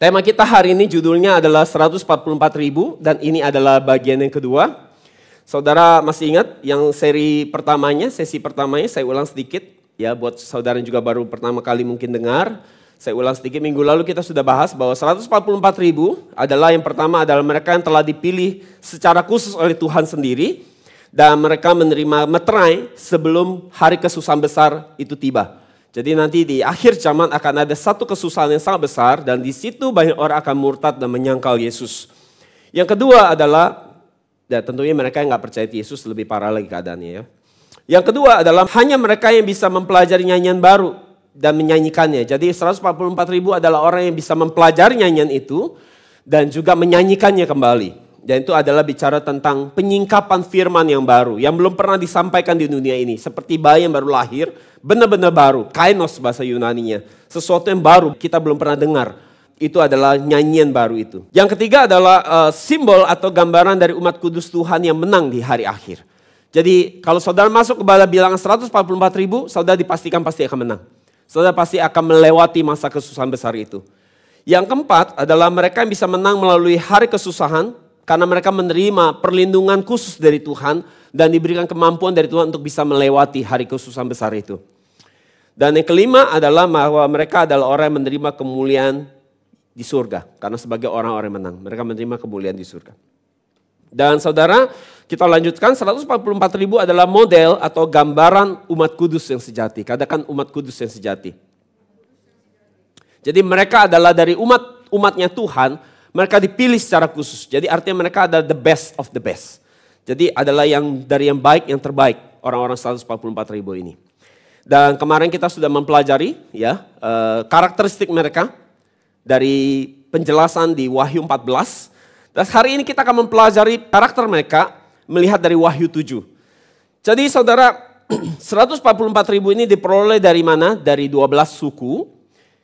Tema kita hari ini judulnya adalah 144.000 dan ini adalah bagian yang kedua. Saudara masih ingat yang sesi pertamanya saya ulang sedikit. Ya, buat saudara yang juga baru pertama kali mungkin dengar. Saya ulang sedikit, minggu lalu kita sudah bahas bahwa 144.000 adalah yang pertama adalah mereka yang telah dipilih secara khusus oleh Tuhan sendiri. Dan mereka menerima meterai sebelum hari kesusahan besar itu tiba. Jadi nanti di akhir zaman akan ada satu kesusahan yang sangat besar dan di situ banyak orang akan murtad dan menyangkal Yesus. Yang kedua adalah, ya tentunya mereka yang gak percaya Yesus lebih parah lagi keadaannya ya. Yang kedua adalah hanya mereka yang bisa mempelajari nyanyian baru dan menyanyikannya. Jadi 144.000 adalah orang yang bisa mempelajari nyanyian itu dan juga menyanyikannya kembali. Dan itu adalah bicara tentang penyingkapan firman yang baru, yang belum pernah disampaikan di dunia ini. Seperti bayi yang baru lahir, benar-benar baru, kainos bahasa Yunaninya. Sesuatu yang baru, kita belum pernah dengar. Itu adalah nyanyian baru itu. Yang ketiga adalah simbol atau gambaran dari umat kudus Tuhan yang menang di hari akhir. Jadi kalau saudara masuk kepada bilangan 144.000, saudara dipastikan pasti akan menang. Saudara pasti akan melewati masa kesusahan besar itu. Yang keempat adalah mereka yang bisa menang melalui hari kesusahan, karena mereka menerima perlindungan khusus dari Tuhan dan diberikan kemampuan dari Tuhan untuk bisa melewati hari kesusahan besar itu. Dan yang kelima adalah bahwa mereka adalah orang yang menerima kemuliaan di surga. Karena sebagai orang-orang yang menang, mereka menerima kemuliaan di surga. Dan saudara, kita lanjutkan 144.000 adalah model atau gambaran umat kudus yang sejati. Katakan umat kudus yang sejati. Jadi mereka adalah dari umatnya Tuhan. Mereka dipilih secara khusus. Jadi artinya mereka adalah the best of the best. Jadi adalah dari yang baik, yang terbaik. Orang-orang 144.000 ini. Dan kemarin kita sudah mempelajari ya karakteristik mereka. Dari penjelasan di Wahyu 14. Dan hari ini kita akan mempelajari karakter mereka. Melihat dari Wahyu 7. Jadi saudara 144.000 ini diperoleh dari mana? Dari 12 suku.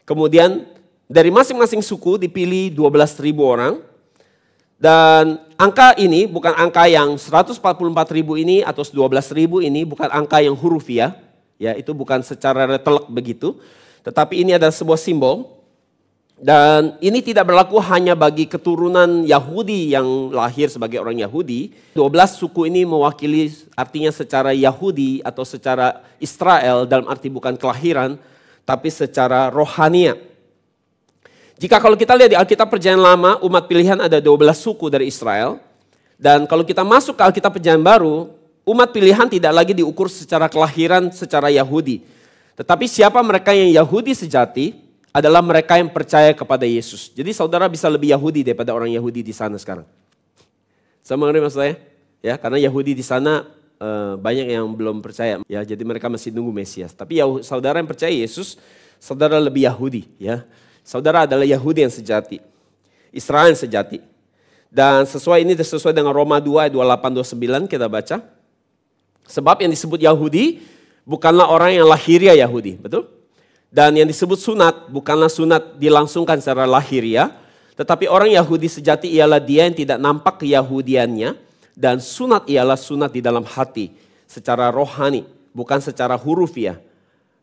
Kemudian dari masing-masing suku dipilih 12.000 orang. Dan angka ini bukan angka yang 144.000 ini atau 12.000 ini bukan angka yang hurufiah. Ya, itu bukan secara retelek begitu. Tetapi ini adalah sebuah simbol. Dan ini tidak berlaku hanya bagi keturunan Yahudi yang lahir sebagai orang Yahudi. 12 suku ini mewakili artinya secara Yahudi atau secara Israel dalam arti bukan kelahiran. Tapi secara rohania. Jika kalau kita lihat di Alkitab Perjanjian Lama, umat pilihan ada 12 suku dari Israel. Dan kalau kita masuk ke Alkitab Perjanjian Baru, umat pilihan tidak lagi diukur secara kelahiran, secara Yahudi. Tetapi siapa mereka yang Yahudi sejati adalah mereka yang percaya kepada Yesus. Jadi saudara bisa lebih Yahudi daripada orang Yahudi di sana sekarang. Sama mengerti maksud saya? Ya, karena Yahudi di sana banyak yang belum percaya. Ya, jadi mereka masih nunggu Mesias. Tapi saudara yang percaya Yesus, saudara lebih Yahudi. Ya. Saudara adalah Yahudi yang sejati. Israel yang sejati. Dan sesuai dengan Roma 2 ayat 28-29 kita baca. Sebab yang disebut Yahudi bukanlah orang yang lahiriah Yahudi. Betul? Dan yang disebut sunat bukanlah sunat dilangsungkan secara lahiriah. Tetapi orang Yahudi sejati ialah dia yang tidak nampak keyahudiannya. Dan sunat ialah sunat di dalam hati. Secara rohani. Bukan secara hurufiah.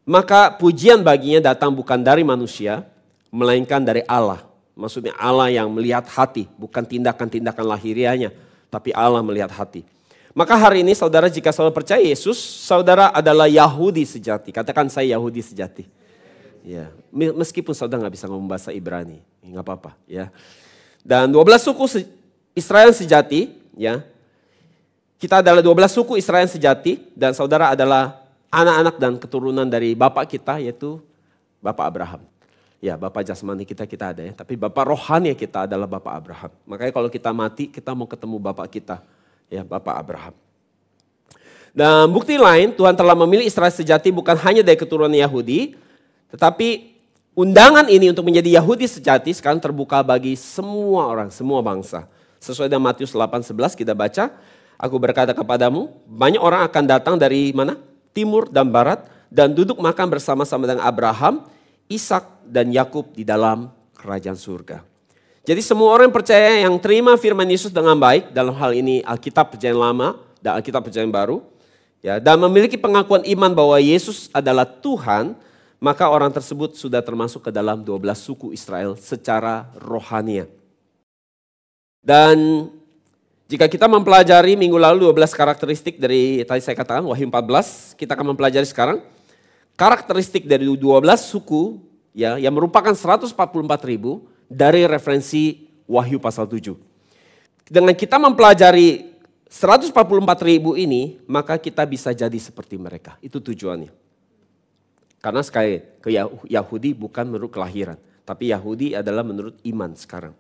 Maka pujian baginya datang bukan dari manusia. Melainkan dari Allah. Maksudnya Allah yang melihat hati. Bukan tindakan-tindakan lahiriahnya. Tapi Allah melihat hati. Maka hari ini saudara jika saudara percaya Yesus. Saudara adalah Yahudi sejati. Katakan saya Yahudi sejati. Ya, meskipun saudara gak bisa ngomong bahasa Ibrani. Gak apa-apa ya. Dan 12 suku Israel sejati. Ya. Kita adalah 12 suku Israel sejati. Dan saudara adalah anak-anak dan keturunan dari bapak kita. Yaitu Bapak Abraham. Ya, bapak jasmani kita ada ya. Tapi bapak rohani kita adalah Bapak Abraham. Makanya kalau kita mati, kita mau ketemu bapak kita. Ya, Bapak Abraham. Dan bukti lain, Tuhan telah memilih Israel sejati bukan hanya dari keturunan Yahudi. Tetapi undangan ini untuk menjadi Yahudi sejati sekarang terbuka bagi semua orang, semua bangsa. Sesuai dengan Matius 8:11 kita baca. Aku berkata kepadamu, banyak orang akan datang dari mana? Timur dan barat. Dan duduk makan bersama-sama dengan Abraham, Ishak dan Yakub di dalam kerajaan surga. Jadi semua orang yang percaya yang terima firman Yesus dengan baik, dalam hal ini Alkitab Perjanjian Lama dan Alkitab Perjanjian Baru, ya, dan memiliki pengakuan iman bahwa Yesus adalah Tuhan, maka orang tersebut sudah termasuk ke dalam 12 suku Israel secara rohania. Dan jika kita mempelajari minggu lalu 12 karakteristik dari tadi saya katakan Wahyu 14, kita akan mempelajari sekarang karakteristik dari 12 suku ya yang merupakan 144.000 dari referensi Wahyu pasal 7. Dengan kita mempelajari 144.000 ini, maka kita bisa jadi seperti mereka. Itu tujuannya. Karena sekali ke Yahudi bukan menurut kelahiran, tapi Yahudi adalah menurut iman sekarang.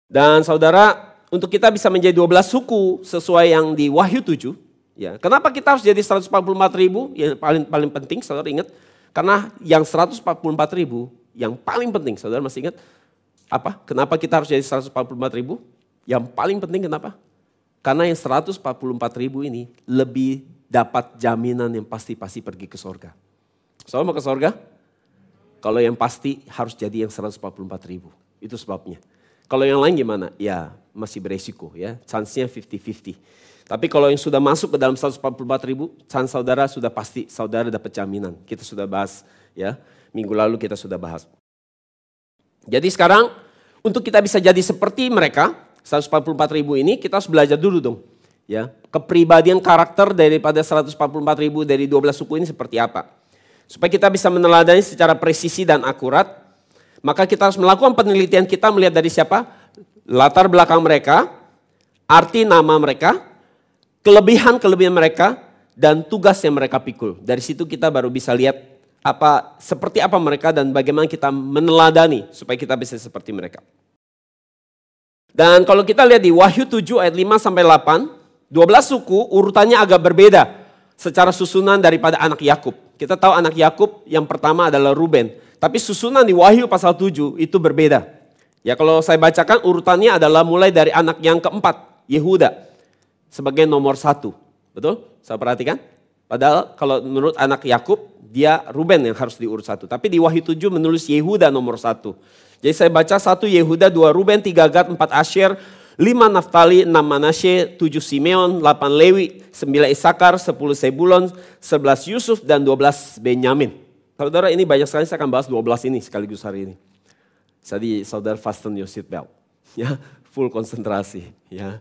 Dan saudara, untuk kita bisa menjadi 12 suku sesuai yang di Wahyu 7, ya. Kenapa kita harus jadi 144.000? Yang paling penting, saudara ingat, karena yang 144.000 yang paling penting, saudara masih ingat apa? Kenapa kita harus jadi 144.000? Yang paling penting kenapa? Karena yang 144.000 ini lebih dapat jaminan yang pasti pergi ke sorga. Saudara mau ke sorga? Kalau yang pasti harus jadi yang 144.000. Itu sebabnya. Kalau yang lain gimana? Ya masih beresiko ya, chance-nya 50-50. Tapi kalau yang sudah masuk ke dalam 144.000, chance saudara sudah pasti, saudara dapat jaminan. Kita sudah bahas ya, minggu lalu kita sudah bahas. Jadi sekarang untuk kita bisa jadi seperti mereka, 144.000 ini kita harus belajar dulu dong. Ya, kepribadian karakter daripada 144.000 dari 12 suku ini seperti apa. Supaya kita bisa meneladani secara presisi dan akurat, maka kita harus melakukan penelitian kita melihat dari siapa? Latar belakang mereka, arti nama mereka, kelebihan mereka, dan tugas yang mereka pikul. Dari situ kita baru bisa lihat seperti apa mereka dan bagaimana kita meneladani supaya kita bisa seperti mereka. Dan kalau kita lihat di Wahyu 7 ayat 5 sampai 8, 12 suku urutannya agak berbeda secara susunan daripada anak Yakub. Kita tahu anak Yakub yang pertama adalah Ruben. Tapi susunan di Wahyu pasal 7 itu berbeda. Ya kalau saya bacakan urutannya adalah mulai dari anak yang keempat, Yehuda. Sebagai nomor 1. Betul? Saya perhatikan. Padahal kalau menurut anak Yakub, dia Ruben yang harus diurut 1. Tapi di Wahyu 7 menulis Yehuda nomor 1. Jadi saya baca 1 Yehuda, 2 Ruben, 3 Gad, 4 Asher, 5 Naftali, 6 Manasye, 7 Simeon, 8 Lewi, 9 Isakar, 10 Sebulon, 11 Yusuf, dan 12 Benyamin. Saudara ini banyak sekali saya akan bahas 12 ini sekaligus hari ini. Jadi saudara fasten your seat belt. Ya, full konsentrasi. Ya.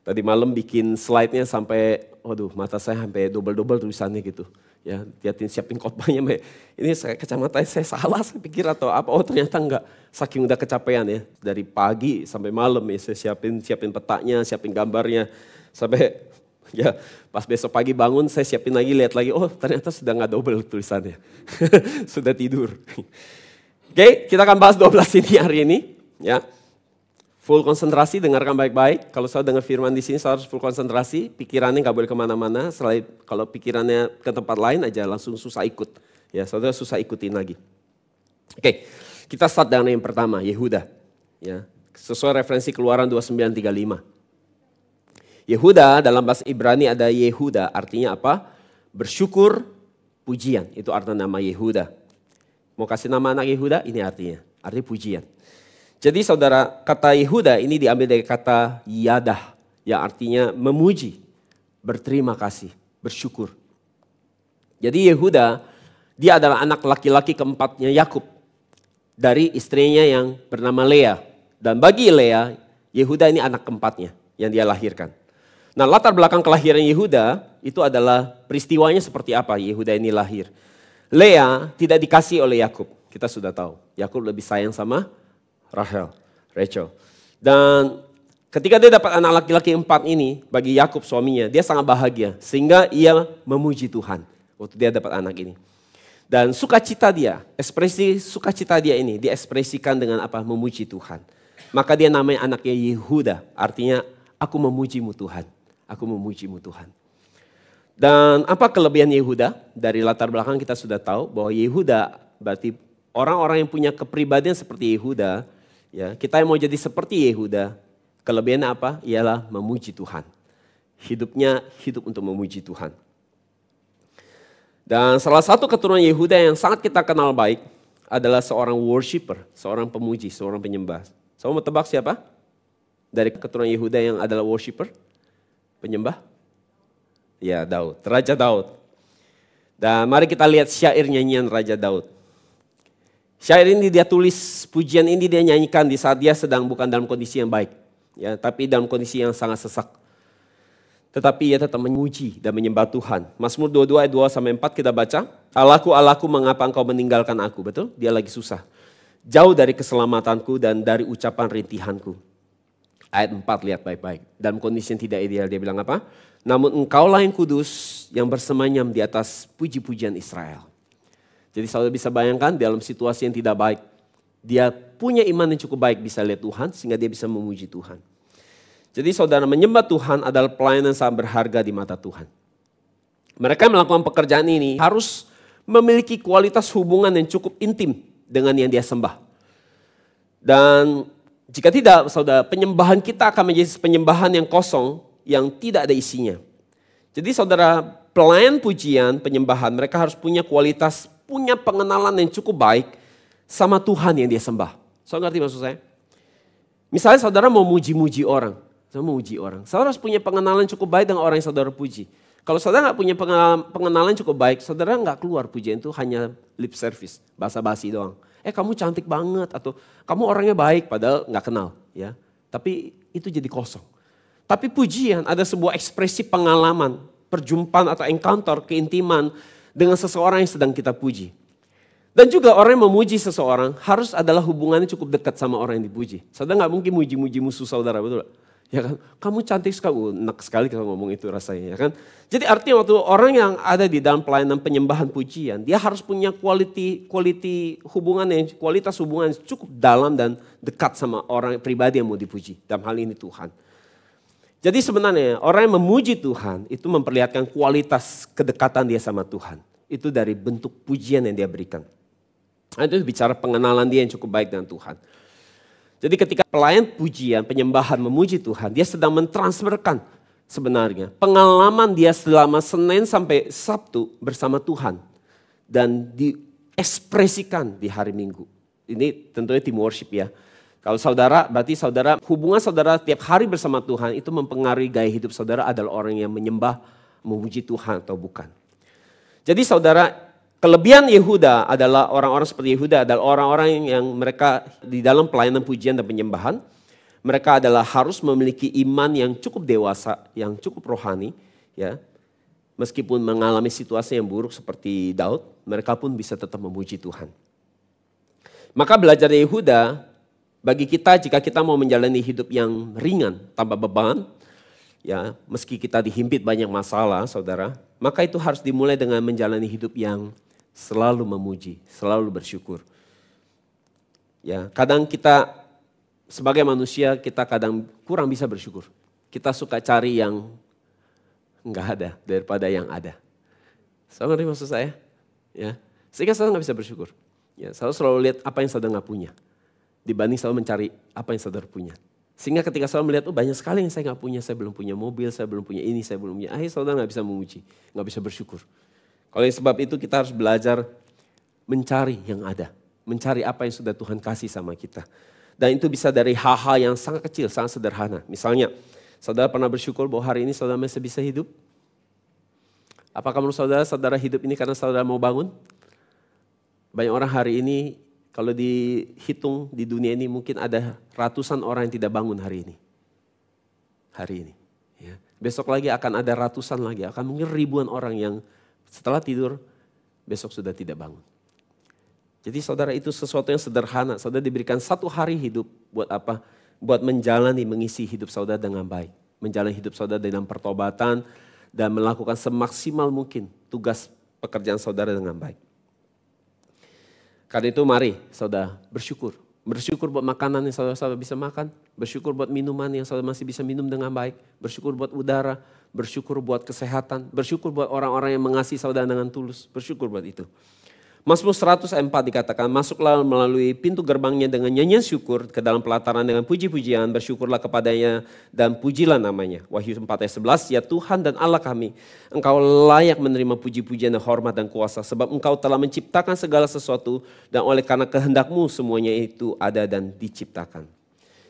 Tadi malam bikin slide-nya sampai, waduh mata saya sampai double-double tulisannya gitu. Ya, liatin siapin khotbahnya. Ini kacamata saya salah, saya pikir atau apa. Oh ternyata enggak, saking udah kecapean ya. Dari pagi sampai malam ya, saya siapin petanya, siapin gambarnya. Sampai ya pas besok pagi bangun saya siapin lagi, lihat lagi. Oh ternyata sudah enggak double tulisannya. Sudah tidur. Oke, kita akan bahas 12 ini hari ini. Ya. Full konsentrasi, dengarkan baik-baik. Kalau saya dengar firman di sini, saya harus full konsentrasi. Pikirannya nggak boleh kemana-mana. Selain kalau pikirannya ke tempat lain aja, langsung susah ikut. Ya, saudara susah ikutin lagi. Oke, kita start dengan yang pertama, Yehuda. Ya, sesuai referensi Keluaran 29:35. Yehuda dalam bahasa Ibrani ada Yehuda, artinya apa? Bersyukur, pujian. Itu arti nama Yehuda. Mau kasih nama anak Yehuda? Ini artinya pujian. Jadi saudara, kata Yehuda ini diambil dari kata yadah, yang artinya memuji, berterima kasih, bersyukur. Jadi Yehuda, dia adalah anak laki-laki keempatnya Yakub dari istrinya yang bernama Lea. Dan bagi Lea, Yehuda ini anak keempatnya yang dia lahirkan. Nah latar belakang kelahiran Yehuda itu adalah peristiwanya seperti apa Yehuda ini lahir. Lea tidak dikasih oleh Yakub, kita sudah tahu. Yakub lebih sayang sama Rachel. Dan ketika dia dapat anak laki-laki 4 ini, bagi Yakub suaminya, dia sangat bahagia. Sehingga ia memuji Tuhan waktu dia dapat anak ini. Dan sukacita dia, ekspresi sukacita dia ini, diekspresikan dengan apa? Memuji Tuhan. Maka dia namanya anaknya Yehuda, artinya aku memujimu Tuhan. Aku memujimu Tuhan. Dan apa kelebihan Yehuda? Dari latar belakang kita sudah tahu bahwa Yehuda berarti orang-orang yang punya kepribadian seperti Yehuda. Ya, kita yang mau jadi seperti Yehuda, kelebihannya apa? Ialah memuji Tuhan. Hidupnya hidup untuk memuji Tuhan. Dan salah satu keturunan Yehuda yang sangat kita kenal baik adalah seorang worshiper, seorang pemuji, seorang penyembah. Saya mau tebak siapa? Dari keturunan Yehuda yang adalah worshiper, penyembah? Ya, Daud, Raja Daud. Dan mari kita lihat syair nyanyian Raja Daud. Syair ini dia tulis, pujian ini dia nyanyikan di saat dia sedang bukan dalam kondisi yang baik. Ya, tapi dalam kondisi yang sangat sesak. Tetapi ia tetap memuji dan menyembah Tuhan. Mazmur 22 ayat 2-4 kita baca. Allahku, Allahku, mengapa engkau meninggalkan aku? Betul? Dia lagi susah. Jauh dari keselamatanku dan dari ucapan rintihanku. Ayat 4 lihat baik-baik. Dalam kondisi yang tidak ideal dia bilang apa? Namun engkaulah yang kudus yang bersemayam di atas puji-pujian Israel. Jadi saudara bisa bayangkan dalam situasi yang tidak baik. Dia punya iman yang cukup baik bisa lihat Tuhan sehingga dia bisa memuji Tuhan. Jadi saudara menyembah Tuhan adalah pelayanan yang sangat berharga di mata Tuhan. Mereka melakukan pekerjaan ini harus memiliki kualitas hubungan yang cukup intim dengan yang dia sembah. Dan jika tidak saudara penyembahan kita akan menjadi penyembahan yang kosong yang tidak ada isinya. Jadi saudara pelayan pujian penyembahan mereka harus punya kualitas punya pengenalan yang cukup baik sama Tuhan yang dia sembah. Saudara ngerti maksud saya? Misalnya saudara mau muji-muji orang. Saudara harus punya pengenalan cukup baik dengan orang yang saudara puji. Kalau saudara gak punya pengenalan cukup baik, saudara gak keluar pujian itu hanya lip service, basa-basi doang. Kamu cantik banget atau kamu orangnya baik padahal gak kenal. Ya. Tapi itu jadi kosong. Tapi pujian ada sebuah ekspresi pengalaman, perjumpaan atau encounter, keintiman, dengan seseorang yang sedang kita puji. Dan juga orang yang memuji seseorang harus adalah hubungannya cukup dekat sama orang yang dipuji. Saudara gak mungkin muji-muji musuh saudara, betul? Ya kan? Kamu cantik sekali, enak sekali kalau ngomong itu rasanya. Ya kan? Jadi artinya waktu orang yang ada di dalam pelayanan penyembahan pujian, dia harus punya kualitas hubungan yang cukup dalam dan dekat sama orang pribadi yang mau dipuji. Dalam hal ini Tuhan. Jadi sebenarnya orang yang memuji Tuhan itu memperlihatkan kualitas kedekatan dia sama Tuhan. Itu dari bentuk pujian yang dia berikan. Itu bicara pengenalan dia yang cukup baik dengan Tuhan. Jadi ketika pelayan pujian, penyembahan memuji Tuhan, dia sedang mentransferkan sebenarnya pengalaman dia selama Senin sampai Sabtu bersama Tuhan. Dan diekspresikan di hari Minggu. Ini tentunya tim worship ya. Kalau saudara, berarti saudara, hubungan saudara tiap hari bersama Tuhan itu mempengaruhi gaya hidup saudara adalah orang yang menyembah, memuji Tuhan atau bukan. Jadi saudara, kelebihan Yehuda adalah orang-orang seperti Yehuda adalah orang-orang yang mereka di dalam pelayanan pujian dan penyembahan. Mereka adalah harus memiliki iman yang cukup dewasa, yang cukup rohani. Ya, meskipun mengalami situasi yang buruk seperti Daud, mereka pun bisa tetap memuji Tuhan. Maka belajar dari Yehuda, bagi kita jika kita mau menjalani hidup yang ringan tanpa beban, ya meski kita dihimpit banyak masalah saudara, maka itu harus dimulai dengan menjalani hidup yang selalu memuji, selalu bersyukur. Ya, kadang kita sebagai manusia kita kadang kurang bisa bersyukur. Kita suka cari yang enggak ada daripada yang ada. Saudara ngerti maksud saya? Ya, sehingga saudara nggak bisa bersyukur. Ya, selalu lihat apa yang saudara nggak punya. Dibanding selalu mencari apa yang saudara punya. Sehingga ketika saudara melihat, banyak sekali yang saya gak punya, saya belum punya mobil, saya belum punya ini, saya belum punya. Akhirnya saudara gak bisa memuji, gak bisa bersyukur. Oleh sebab itu kita harus belajar mencari yang ada. Mencari apa yang sudah Tuhan kasih sama kita. Dan itu bisa dari hal-hal yang sangat kecil, sangat sederhana. Misalnya, saudara pernah bersyukur bahwa hari ini saudara masih bisa hidup? Apakah menurut saudara hidup ini karena saudara mau bangun? Banyak orang hari ini, kalau dihitung di dunia ini mungkin ada ratusan orang yang tidak bangun hari ini. Hari ini. Ya. Besok lagi akan ada ratusan lagi, akan mungkin ribuan orang yang setelah tidur besok sudah tidak bangun. Jadi saudara itu sesuatu yang sederhana. Saudara diberikan satu hari hidup buat apa? Buat menjalani, mengisi hidup saudara dengan baik. Menjalani hidup saudara dengan pertobatan dan melakukan semaksimal mungkin tugas pekerjaan saudara dengan baik. Karena itu mari saudara bersyukur. Bersyukur buat makanan yang saudara bisa makan. Bersyukur buat minuman yang saudara masih bisa minum dengan baik. Bersyukur buat udara. Bersyukur buat kesehatan. Bersyukur buat orang-orang yang mengasihi saudara dengan tulus. Bersyukur buat itu. Mazmur 104 dikatakan, masuklah melalui pintu gerbangnya dengan nyanyian syukur ke dalam pelataran dengan puji-pujian, bersyukurlah kepadanya dan pujilah namanya. Wahyu 4 ayat 11, ya Tuhan dan Allah kami, Engkau layak menerima puji-pujian dan hormat dan kuasa, sebab Engkau telah menciptakan segala sesuatu dan oleh karena kehendak-Mu semuanya itu ada dan diciptakan.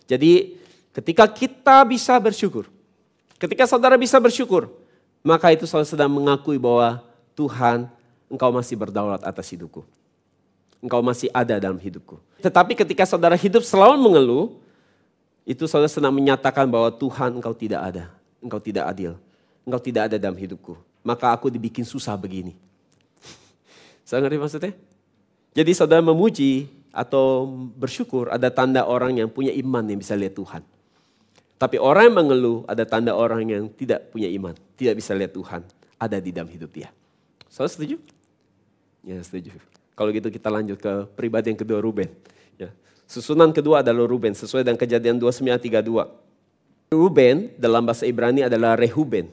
Jadi ketika kita bisa bersyukur, ketika saudara bisa bersyukur, maka itu saudara sedang mengakui bahwa Tuhan engkau masih berdaulat atas hidupku. Engkau masih ada dalam hidupku. Tetapi ketika saudara hidup selalu mengeluh, itu saudara sedang menyatakan bahwa Tuhan engkau tidak ada. Engkau tidak adil. Engkau tidak ada dalam hidupku. Maka aku dibikin susah begini. Saya ngerti maksudnya? Jadi saudara memuji atau bersyukur ada tanda orang yang punya iman yang bisa lihat Tuhan. Tapi orang yang mengeluh ada tanda orang yang tidak punya iman. Tidak bisa lihat Tuhan. Ada di dalam hidup dia. Saudara setuju? Ya setuju. Kalau gitu kita lanjut ke pribadi yang kedua, Ruben. Ya. Susunan kedua adalah Ruben, sesuai dengan Kejadian 29:32. Ruben dalam bahasa Ibrani adalah Rehuben.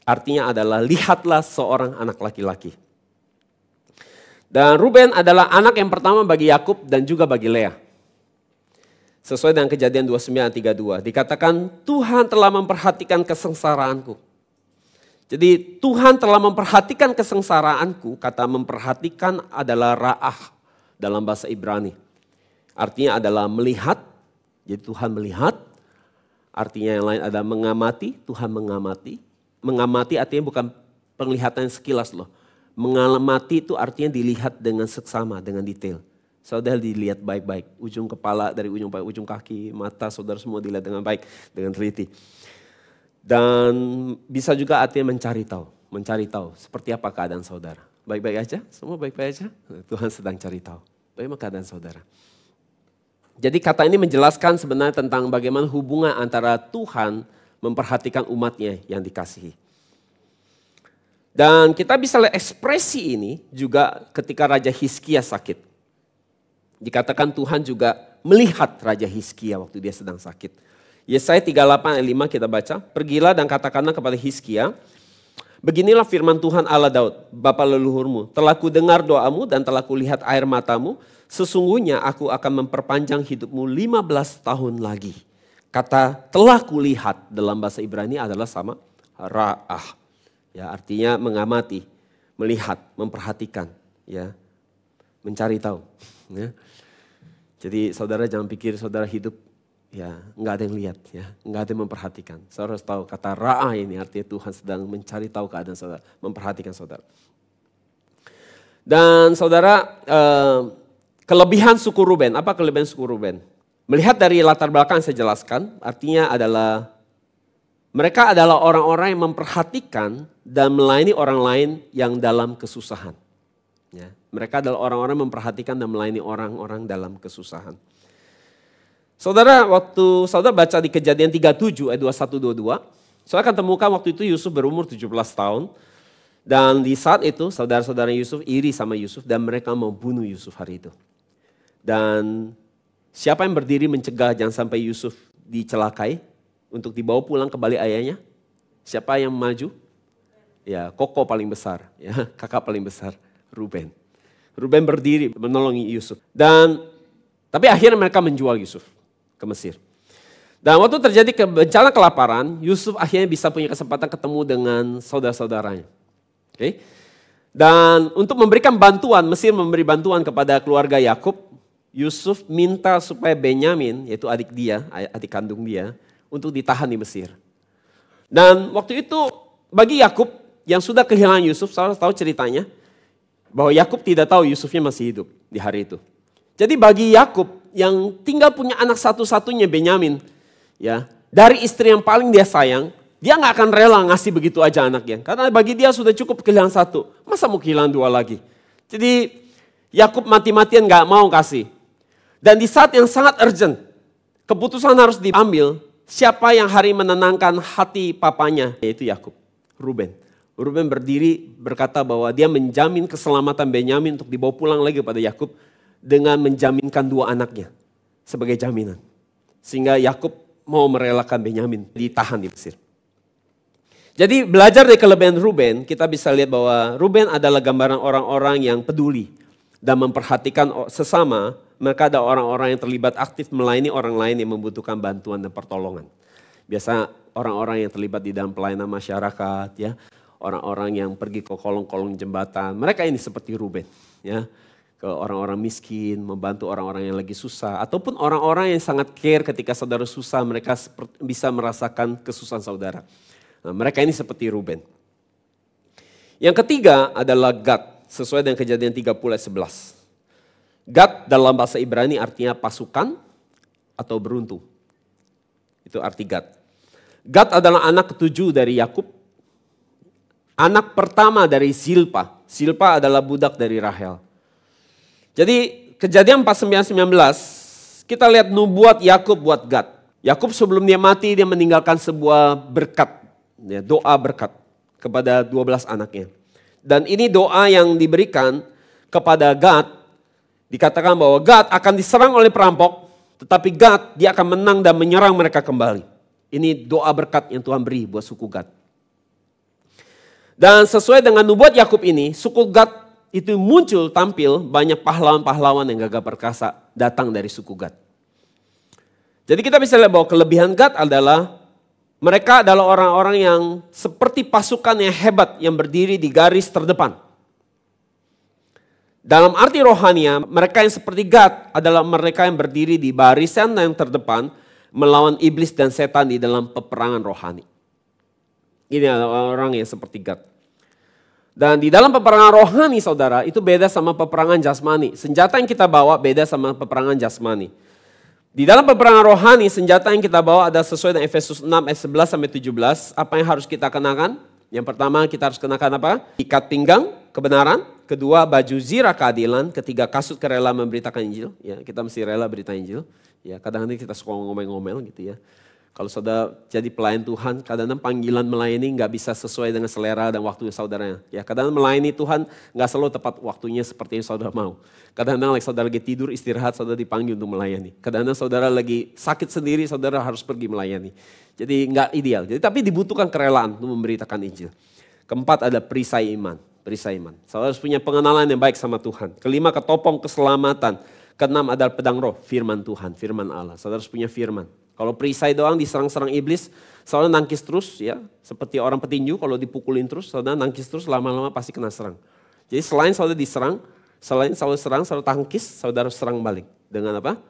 Artinya adalah lihatlah seorang anak laki-laki. Dan Ruben adalah anak yang pertama bagi Yakub dan juga bagi Lea. Sesuai dengan Kejadian 29:32. Dikatakan Tuhan telah memperhatikan kesengsaraanku. Jadi Tuhan telah memperhatikan kesengsaraanku, kata memperhatikan adalah ra'ah dalam bahasa Ibrani. Artinya adalah melihat, jadi Tuhan melihat. Artinya yang lain ada mengamati, Tuhan mengamati. Mengamati artinya bukan penglihatan sekilas loh. Mengamati itu artinya dilihat dengan seksama, dengan detail. Saudara dilihat baik-baik, ujung kepala dari ujung sampai ujung kaki, mata saudara semua dilihat dengan baik, dengan teliti. Dan bisa juga artinya mencari tahu seperti apa keadaan saudara. Baik-baik aja? Semua baik-baik aja? Tuhan sedang cari tahu. Bagaimana keadaan saudara? Jadi kata ini menjelaskan sebenarnya tentang bagaimana hubungan antara Tuhan memperhatikan umatnya yang dikasihi. Dan kita bisa lihat ekspresi ini juga ketika Raja Hizkia sakit. Dikatakan Tuhan juga melihat Raja Hizkia waktu dia sedang sakit. Yesaya 38 ayat 5 kita baca. Pergilah dan katakanlah kepada Hizkia, beginilah firman Tuhan Allah Daud, bapa leluhurmu. Telah ku dengar doamu dan telah ku lihat air matamu. Sesungguhnya aku akan memperpanjang hidupmu 15 tahun lagi. Kata telah ku lihat dalam bahasa Ibrani adalah sama ra'ah. Ya, artinya mengamati, melihat, memperhatikan, ya, mencari tahu. Ya. Jadi saudara jangan pikir saudara hidup ya nggak ada yang lihat, ya nggak ada yang memperhatikan. Saudara harus tahu kata ra'ah ini artinya Tuhan sedang mencari tahu keadaan saudara, memperhatikan saudara. Dan saudara kelebihan suku Ruben, apa kelebihan suku Ruben? Melihat dari latar belakang yang saya jelaskan, artinya adalah mereka adalah orang-orang yang memperhatikan dan melayani orang lain yang dalam kesusahan. Ya, mereka adalah orang-orang yang memperhatikan dan melayani orang-orang dalam kesusahan. Saudara, waktu saudara baca di Kejadian 37 ayat 21-22, saudara akan temukan waktu itu Yusuf berumur 17 tahun. Dan di saat itu saudara-saudara Yusuf iri sama Yusuf dan mereka mau bunuh Yusuf hari itu. Dan siapa yang berdiri mencegah jangan sampai Yusuf dicelakai untuk dibawa pulang ke balik ayahnya? Siapa yang maju? Ya, koko paling besar, ya, kakak paling besar, Ruben. Ruben berdiri menolongi Yusuf. Tapi akhirnya mereka menjual Yusuf ke Mesir. Dan waktu terjadi bencana kelaparan, Yusuf akhirnya bisa punya kesempatan ketemu dengan saudara-saudaranya. Okay? Dan untuk memberikan bantuan, Mesir memberi bantuan kepada keluarga Yakub. Yusuf minta supaya Benyamin, yaitu adik dia, adik kandung dia, untuk ditahan di Mesir. Dan waktu itu bagi Yakub yang sudah kehilangan Yusuf, saudara tahu ceritanya, bahwa Yakub tidak tahu Yusufnya masih hidup di hari itu. Jadi bagi Yakub yang tinggal punya anak satu-satunya Benyamin, ya, dari istri yang paling dia sayang, dia nggak akan rela ngasih begitu aja anaknya. Karena bagi dia sudah cukup kehilangan satu, masa mau kehilangan dua lagi. Jadi Yakub mati-matian nggak mau kasih. Dan di saat yang sangat urgent, keputusan harus diambil, siapa yang hari menenangkan hati papanya, yaitu Yakub, Ruben. Ruben berdiri berkata bahwa dia menjamin keselamatan Benyamin untuk dibawa pulang lagi pada Yakub dengan menjaminkan dua anaknya sebagai jaminan. Sehingga Yakub mau merelakan Benyamin ditahan di Mesir. Jadi belajar dari kelebihan Ruben, kita bisa lihat bahwa Ruben adalah gambaran orang-orang yang peduli dan memperhatikan sesama. Mereka ada orang-orang yang terlibat aktif melayani orang lain yang membutuhkan bantuan dan pertolongan. Biasa orang-orang yang terlibat di dalam pelayanan masyarakat, ya, orang-orang yang pergi ke kolong-kolong jembatan. Mereka ini seperti Ruben, ya, ke orang-orang miskin, membantu orang-orang yang lagi susah. Ataupun orang-orang yang sangat care ketika saudara susah, mereka bisa merasakan kesusahan saudara. Nah, mereka ini seperti Ruben. Yang ketiga adalah Gad. sesuai dengan Kejadian 30 ayat 11. Gad dalam bahasa Ibrani artinya pasukan atau beruntung. Itu arti Gad. Gad adalah anak ketujuh dari Yakub. Anak pertama dari Zilpa. Zilpa adalah budak dari Rahel. Jadi Kejadian 49:19 kita lihat nubuat Yakub buat Gad. Yakub sebelum dia mati dia meninggalkan sebuah berkat, ya, doa berkat kepada 12 anaknya. Dan ini doa yang diberikan kepada Gad, dikatakan bahwa Gad akan diserang oleh perampok, tetapi Gad dia akan menang dan menyerang mereka kembali. Ini doa berkat yang Tuhan beri buat suku Gad. Dan sesuai dengan nubuat Yakub ini, suku Gad itu muncul tampil banyak pahlawan-pahlawan yang gagah perkasa datang dari suku Gad. Jadi kita bisa lihat bahwa kelebihan Gad adalah mereka adalah orang-orang yang seperti pasukan yang hebat yang berdiri di garis terdepan. Dalam arti rohania, mereka yang seperti Gad adalah mereka yang berdiri di barisan yang terdepan melawan iblis dan setan di dalam peperangan rohani. Ini adalah orang yang seperti Gad. Dan di dalam peperangan rohani saudara itu beda sama peperangan jasmani. Senjata yang kita bawa beda sama peperangan jasmani. Di dalam peperangan rohani senjata yang kita bawa ada sesuai dengan Efesus 6 ayat 11 sampai 17. Apa yang harus kita kenakan? Yang pertama kita harus kenakan apa? Ikat pinggang kebenaran. Kedua baju zirah keadilan. Ketiga kasut kerela memberitakan Injil. Ya, kita mesti rela berita Injil. Ya, kadang-kadang kita suka ngomel-ngomel gitu ya. Kalau saudara jadi pelayan Tuhan, kadang-kadang panggilan melayani nggak bisa sesuai dengan selera dan waktu saudaranya. Ya, kadang-kadang melayani Tuhan nggak selalu tepat waktunya seperti yang saudara mau. Kadang-kadang saudara lagi tidur istirahat, saudara dipanggil untuk melayani. Kadang-kadang saudara lagi sakit sendiri, saudara harus pergi melayani. Jadi nggak ideal. Jadi tapi dibutuhkan kerelaan untuk memberitakan Injil. Keempat ada perisai iman. Perisai iman. Saudara harus punya pengenalan yang baik sama Tuhan. Kelima ketopong keselamatan. Keenam adalah pedang roh, firman Tuhan, firman Allah. Saudara harus punya firman. Kalau perisai doang diserang-serang iblis, saudara nangkis terus ya. Seperti orang petinju kalau dipukulin terus, saudara nangkis terus lama-lama pasti kena serang. Jadi selain saudara diserang, selain saudara serang, saudara tangkis, saudara serang balik. Dengan apa?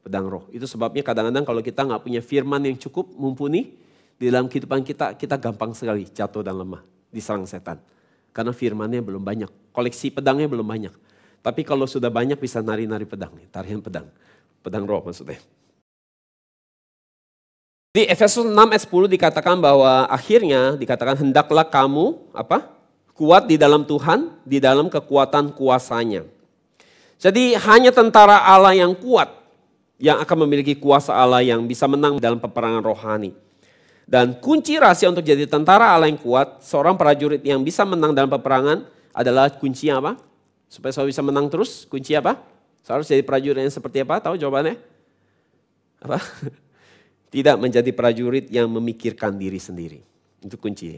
Pedang roh. Itu sebabnya kadang-kadang kalau kita nggak punya firman yang cukup mumpuni, di dalam kehidupan kita gampang sekali jatuh dan lemah. Diserang setan. Karena firmannya belum banyak, koleksi pedangnya belum banyak. Tapi kalau sudah banyak bisa nari-nari pedang, tarian pedang. Pedang roh maksudnya. Di Efesus 6 ayat 10 dikatakan bahwa akhirnya dikatakan hendaklah kamu kuat di dalam Tuhan, di dalam kekuatan kuasanya. Jadi hanya tentara Allah yang kuat yang akan memiliki kuasa Allah yang bisa menang dalam peperangan rohani. Dan kunci rahasia untuk jadi tentara Allah yang kuat, seorang prajurit yang bisa menang dalam peperangan adalah kuncinya apa? Supaya saya bisa menang terus, kunci apa? Saya harus jadi prajurit yang seperti apa? Tahu jawabannya? Apa? Tidak menjadi prajurit yang memikirkan diri sendiri. Itu kuncinya.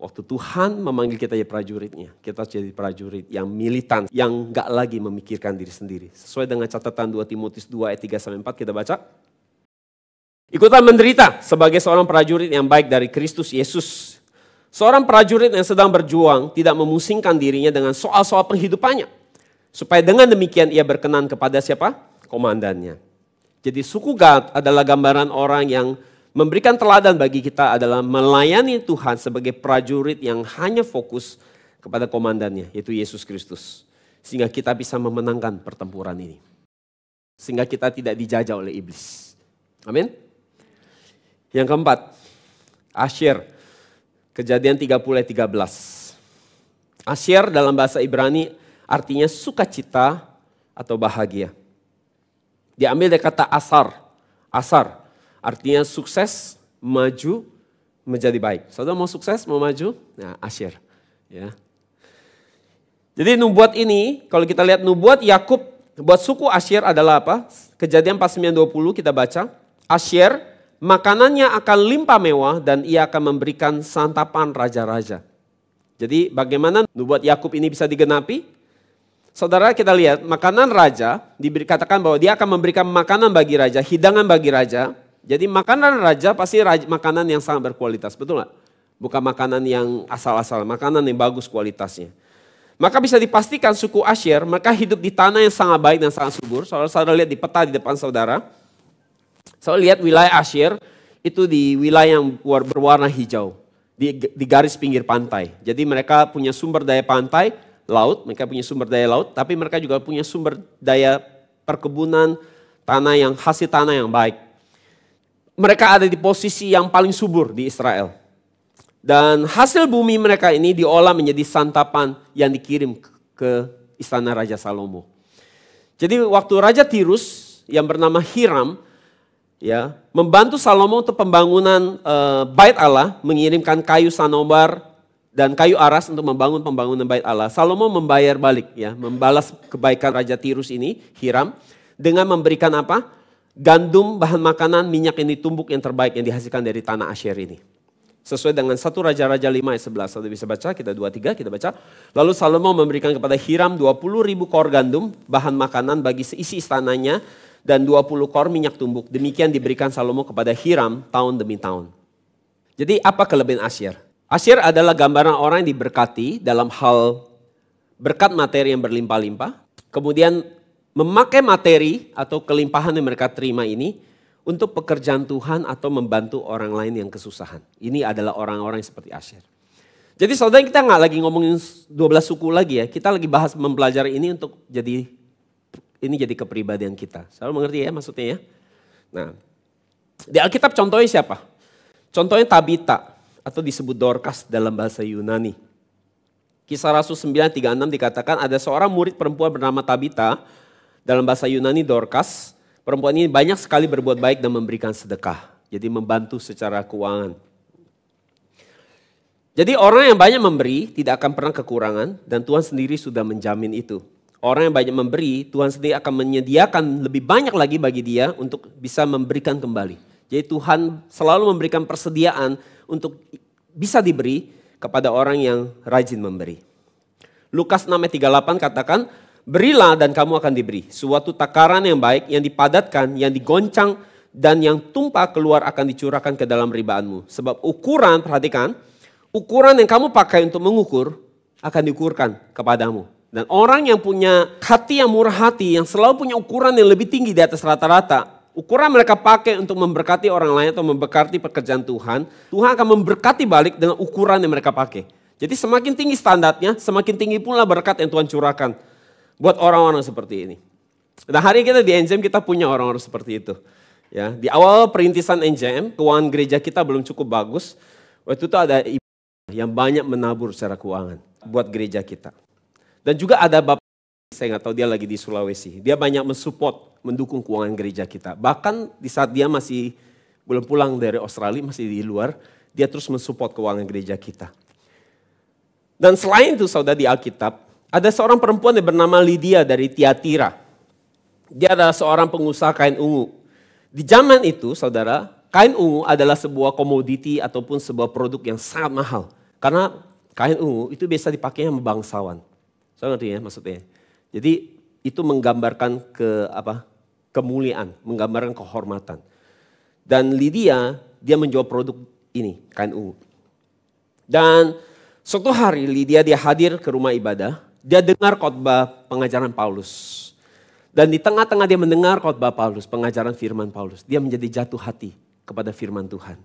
Waktu Tuhan memanggil kita jadi prajuritnya, kita jadi prajurit yang militan, yang gak lagi memikirkan diri sendiri. Sesuai dengan catatan 2 Timotius 2 ayat 3-4 kita baca. Ikutan menderita sebagai seorang prajurit yang baik dari Kristus Yesus. Seorang prajurit yang sedang berjuang tidak memusingkan dirinya dengan soal-soal penghidupannya. Supaya dengan demikian ia berkenan kepada siapa? Komandannya. Jadi suku Gad adalah gambaran orang yang memberikan teladan bagi kita adalah melayani Tuhan sebagai prajurit yang hanya fokus kepada komandannya, yaitu Yesus Kristus. Sehingga kita bisa memenangkan pertempuran ini. Sehingga kita tidak dijajah oleh iblis. Amin. Yang keempat, Asher. Kejadian 30 ayat 13. Asher dalam bahasa Ibrani artinya sukacita atau bahagia. Diambil dari kata asar. Asar artinya sukses, maju, menjadi baik. Saudara mau sukses, mau maju? Nah, Asher. Ya. Jadi nubuat ini, kalau kita lihat nubuat Yakub buat suku Asher adalah apa? Kejadian 49:20 kita baca. Asher, makanannya akan limpah mewah dan ia akan memberikan santapan raja-raja. Jadi bagaimana nubuat Yakub ini bisa digenapi? Saudara kita lihat makanan raja, dikatakan bahwa dia akan memberikan makanan bagi raja, hidangan bagi raja. Jadi makanan raja pasti makanan yang sangat berkualitas, betul gak? Bukan makanan yang asal-asal, makanan yang bagus kualitasnya. Maka bisa dipastikan suku Asher, mereka hidup di tanah yang sangat baik dan sangat subur. Saudara lihat di peta di depan saudara. Saudara lihat wilayah Asher itu di wilayah yang berwarna hijau. Di garis pinggir pantai. Jadi mereka punya sumber daya pantai, laut, mereka punya sumber daya laut, tapi mereka juga punya sumber daya perkebunan, hasil tanah yang baik. Mereka ada di posisi yang paling subur di Israel. Dan hasil bumi mereka ini diolah menjadi santapan yang dikirim ke istana Raja Salomo. Jadi waktu Raja Tirus yang bernama Hiram ya membantu Salomo untuk pembangunan bait Allah, mengirimkan kayu sanobar dan kayu aras untuk membangun pembangunan bait Allah. Salomo membayar balik ya, membalas kebaikan Raja Tirus ini, Hiram, dengan memberikan apa? Gandum, bahan makanan, minyak yang ditumbuk yang terbaik yang dihasilkan dari tanah Asyir ini. Sesuai dengan 1 Raja-Raja 5 ayat 11. Saudara bisa baca, kita 2-3 kita baca. Lalu Salomo memberikan kepada Hiram 20.000 kor gandum, bahan makanan bagi seisi istananya, dan 20 kor minyak tumbuk. Demikian diberikan Salomo kepada Hiram tahun demi tahun. Jadi apa kelebihan Asyir? Asyir adalah gambaran orang yang diberkati dalam hal berkat materi yang berlimpah-limpah. Kemudian memakai materi atau kelimpahan yang mereka terima ini untuk pekerjaan Tuhan atau membantu orang lain yang kesusahan. Ini adalah orang-orang yang seperti Asyir. Jadi saudara, kita nggak lagi ngomongin 12 suku lagi ya. Kita lagi bahas mempelajari ini untuk jadi kepribadian kita. Selalu mengerti ya maksudnya ya. Nah, di Alkitab contohnya siapa? Contohnya Tabita. Atau disebut Dorcas dalam bahasa Yunani. Kisah Rasul 9:36 dikatakan ada seorang murid perempuan bernama Tabita, dalam bahasa Yunani Dorcas. Perempuan ini banyak sekali berbuat baik dan memberikan sedekah. Jadi membantu secara keuangan. Jadi orang yang banyak memberi tidak akan pernah kekurangan dan Tuhan sendiri sudah menjamin itu. Orang yang banyak memberi, Tuhan sendiri akan menyediakan lebih banyak lagi bagi dia untuk bisa memberikan kembali. Jadi Tuhan selalu memberikan persediaan untuk bisa diberi kepada orang yang rajin memberi. Lukas 6:38 katakan, berilah dan kamu akan diberi. Suatu takaran yang baik, yang dipadatkan, yang digoncang, dan yang tumpah keluar akan dicurahkan ke dalam ribaanmu. Sebab ukuran, perhatikan, ukuran yang kamu pakai untuk mengukur akan diukurkan kepadamu. Dan orang yang punya hati yang murah hati, yang selalu punya ukuran yang lebih tinggi di atas rata-rata, ukuran mereka pakai untuk memberkati orang lain atau memberkati pekerjaan Tuhan, Tuhan akan memberkati balik dengan ukuran yang mereka pakai. Jadi semakin tinggi standarnya, semakin tinggi pula berkat yang Tuhan curahkan buat orang-orang seperti ini. Nah, hari kita di NJM kita punya orang-orang seperti itu. Ya, di awal perintisan NJM, keuangan gereja kita belum cukup bagus. Waktu itu ada ibu yang banyak menabur secara keuangan buat gereja kita. Dan juga ada bapak, saya nggak tahu dia lagi di Sulawesi. Dia banyak mensupport, mendukung keuangan gereja kita. Bahkan di saat dia masih belum pulang dari Australia, masih di luar, dia terus mensupport keuangan gereja kita. Dan selain itu saudara, di Alkitab, ada seorang perempuan yang bernama Lydia dari Tiatira. Dia adalah seorang pengusaha kain ungu. Di zaman itu saudara, kain ungu adalah sebuah komoditi ataupun sebuah produk yang sangat mahal. Karena kain ungu itu biasa dipakai sama bangsawan. Saya ngerti ya maksudnya. Jadi itu menggambarkan kemuliaan, menggambarkan kehormatan. Dan Lydia, dia menjual produk ini, kain ungu. Dan suatu hari Lydia dia hadir ke rumah ibadah, dia dengar khotbah pengajaran Paulus. Dan di tengah-tengah dia mendengar khotbah Paulus, pengajaran firman Paulus, dia menjadi jatuh hati kepada firman Tuhan.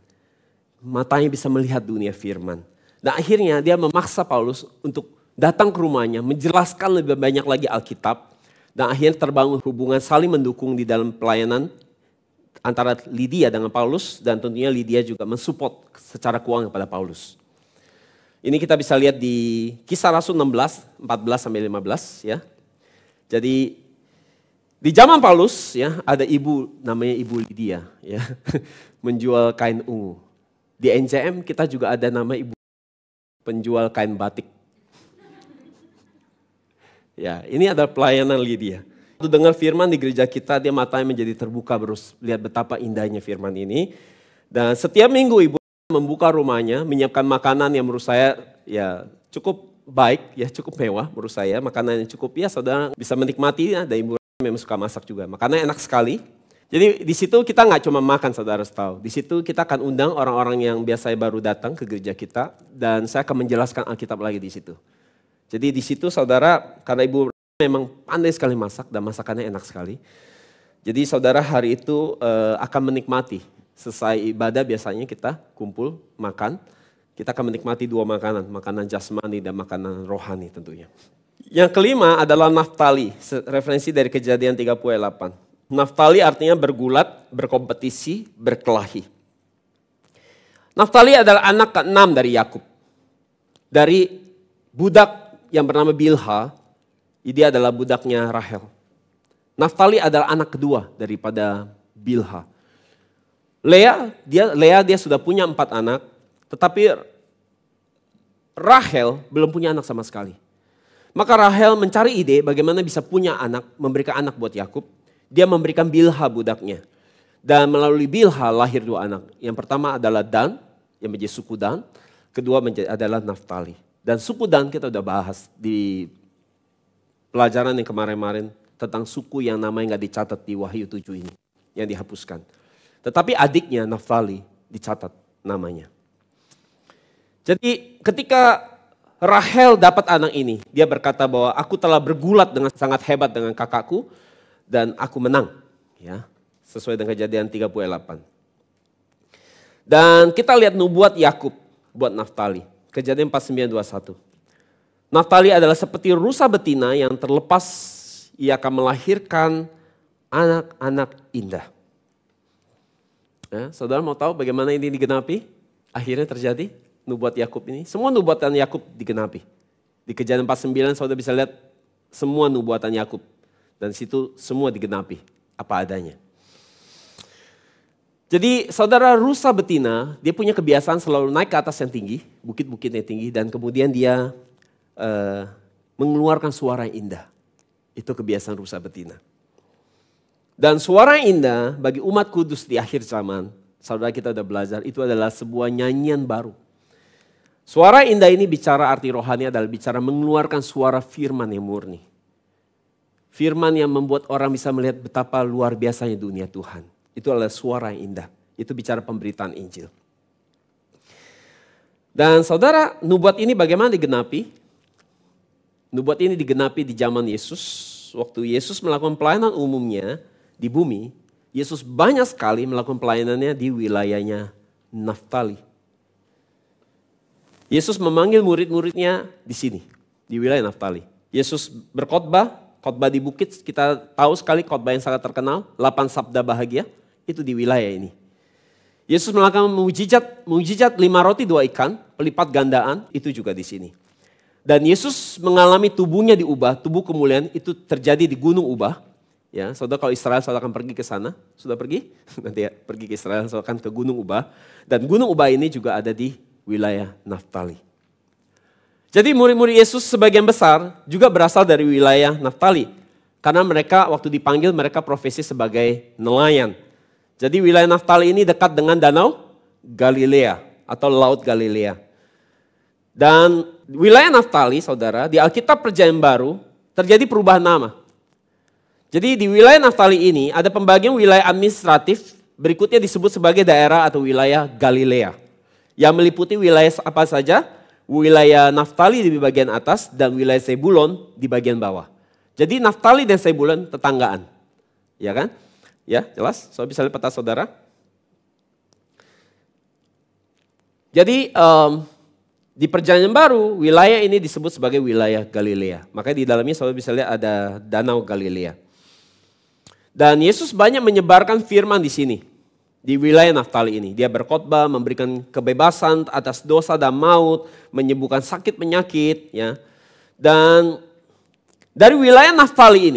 Matanya bisa melihat dunia firman. Dan akhirnya dia memaksa Paulus untuk datang ke rumahnya, menjelaskan lebih banyak lagi Alkitab. Dan akhirnya terbangun hubungan saling mendukung di dalam pelayanan antara Lydia dengan Paulus. Dan tentunya Lydia juga mensupport secara keuangan kepada Paulus. Ini kita bisa lihat di Kisah Rasul 16, 14-15 ya. Jadi di zaman Paulus ya ada ibu namanya Ibu Lydia ya, menjual kain ungu. Di NJM kita juga ada nama ibu penjual kain batik. Ya, ini adalah pelayanan Lydia. Waktu dengar firman di gereja kita, dia matanya menjadi terbuka terus lihat betapa indahnya firman ini. Dan setiap minggu ibu membuka rumahnya, menyiapkan makanan yang menurut saya ya cukup baik, ya cukup mewah menurut saya. Makanan yang cukup ya saudara bisa menikmati ya, dan ibu memang suka masak juga. Makannya enak sekali. Jadi di situ kita nggak cuma makan saudara tahu. Di situ kita akan undang orang-orang yang biasanya baru datang ke gereja kita. Dan saya akan menjelaskan Alkitab lagi di situ. Jadi di situ saudara, karena ibu memang pandai sekali masak dan masakannya enak sekali. Jadi saudara hari itu akan menikmati. Selesai ibadah biasanya kita kumpul makan. Kita akan menikmati dua makanan. Makanan jasmani dan makanan rohani tentunya. Yang kelima adalah Naftali, referensi dari Kejadian 38. Naftali artinya bergulat, berkompetisi, berkelahi. Naftali adalah anak ke-6 dari Yakub. Dari budak yang bernama Bilha, dia adalah budaknya Rahel. Naftali adalah anak kedua daripada Bilha. Lea dia sudah punya 4 anak, tetapi Rahel belum punya anak sama sekali. Maka Rahel mencari ide bagaimana bisa punya anak, memberikan anak buat Yakub. Dia memberikan Bilha budaknya. Dan melalui Bilha lahir 2 anak. Yang pertama adalah Dan, yang menjadi suku Dan. Kedua adalah Naftali. Dan suku Dan kita udah bahas di pelajaran yang kemarin-kemarin tentang suku yang namanya nggak dicatat di Wahyu 7 ini. Yang dihapuskan. Tetapi adiknya Naftali dicatat namanya. Jadi ketika Rahel dapat anak ini, dia berkata bahwa aku telah bergulat dengan sangat hebat dengan kakakku dan aku menang. Ya, sesuai dengan Kejadian 38. Dan kita lihat nubuat Yakub buat Naftali. Kejadian 49:21. Naftali adalah seperti rusa betina yang terlepas, ia akan melahirkan anak-anak indah. Ya, saudara mau tahu bagaimana ini digenapi? Akhirnya terjadi. Nubuat Yakub ini, semua nubuatan Yakub digenapi. Di Kejadian 49 saudara bisa lihat semua nubuatan Yakub. Dan situ semua digenapi, apa adanya. Jadi saudara rusa betina, dia punya kebiasaan selalu naik ke atas yang tinggi, bukit-bukit yang tinggi. Dan kemudian dia mengeluarkan suara yang indah. Itu kebiasaan rusa betina. Dan suara yang indah bagi umat kudus di akhir zaman, saudara kita sudah belajar, itu adalah sebuah nyanyian baru. Suara indah ini bicara arti rohani adalah bicara mengeluarkan suara firman yang murni. Firman yang membuat orang bisa melihat betapa luar biasanya dunia Tuhan. Itu adalah suara yang indah. Itu bicara pemberitaan Injil. Dan saudara, nubuat ini bagaimana digenapi? Nubuat ini digenapi di zaman Yesus. Waktu Yesus melakukan pelayanan umumnya di bumi, Yesus banyak sekali melakukan pelayanannya di wilayahnya Naftali. Yesus memanggil murid-muridnya di sini, di wilayah Naftali. Yesus berkhotbah, khotbah di bukit, kita tahu sekali khotbah yang sangat terkenal, 8 sabda bahagia, itu di wilayah ini. Yesus melakukan mukjizat 5 roti 2 ikan, pelipat gandaan, itu juga di sini. Dan Yesus mengalami tubuhnya diubah, tubuh kemuliaan itu terjadi di Gunung Ubah. Ya, saudara kalau Israel saudara akan pergi ke sana, sudah pergi? Nanti ya, pergi ke Israel saudara akan ke Gunung Ubah. Dan Gunung Ubah ini juga ada di wilayah Naftali. Jadi murid-murid Yesus sebagian besar juga berasal dari wilayah Naftali. Karena mereka waktu dipanggil mereka profesi sebagai nelayan. Jadi wilayah Naftali ini dekat dengan danau Galilea atau Laut Galilea. Dan wilayah Naftali saudara di Alkitab Perjanjian Baru terjadi perubahan nama. Jadi di wilayah Naftali ini ada pembagian wilayah administratif berikutnya disebut sebagai daerah atau wilayah Galilea. Yang meliputi wilayah apa saja? Wilayah Naftali di bagian atas dan wilayah Zebulon di bagian bawah. Jadi Naftali dan Zebulon tetanggaan. Ya kan? Ya jelas? So bisa lihat peta saudara. Jadi di Perjanjian Baru wilayah ini disebut sebagai wilayah Galilea. Makanya di dalamnya saudara bisa lihat ada danau Galilea. Dan Yesus banyak menyebarkan firman di sini. Di wilayah Naftali ini. Dia berkhotbah, memberikan kebebasan atas dosa dan maut, menyembuhkan sakit penyakit. Ya. Dan dari wilayah Naftali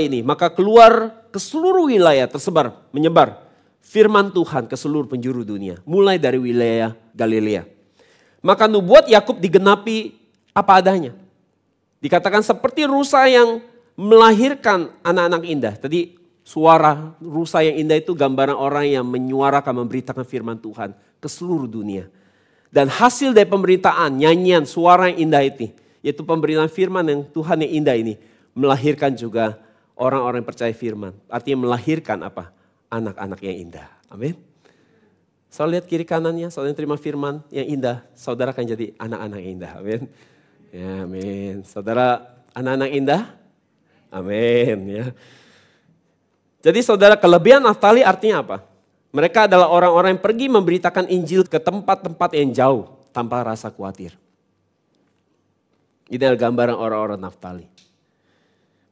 ini, maka keluar ke seluruh wilayah tersebar, menyebar firman Tuhan ke seluruh penjuru dunia. Mulai dari wilayah Galilea. Maka nubuat Yakub digenapi apa adanya. Dikatakan seperti rusa yang melahirkan anak-anak indah. Tadi suara rusa yang indah itu gambaran orang yang menyuarakan, memberitakan firman Tuhan ke seluruh dunia. Dan hasil dari pemberitaan, nyanyian, suara yang indah itu, yaitu pemberitaan firman yang Tuhan yang indah ini, melahirkan juga orang-orang yang percaya firman. Artinya melahirkan apa? Anak-anak yang indah. Amin. Saudara lihat kiri kanannya, saudara yang terima firman yang indah, saudara akan jadi anak-anak yang indah. Amin. Ya, amin. Saudara anak-anak indah? Amin. Ya. Jadi saudara, kelebihan Naftali artinya apa? Mereka adalah orang-orang yang pergi memberitakan Injil ke tempat-tempat yang jauh tanpa rasa khawatir. Ini adalah gambaran orang-orang Naftali.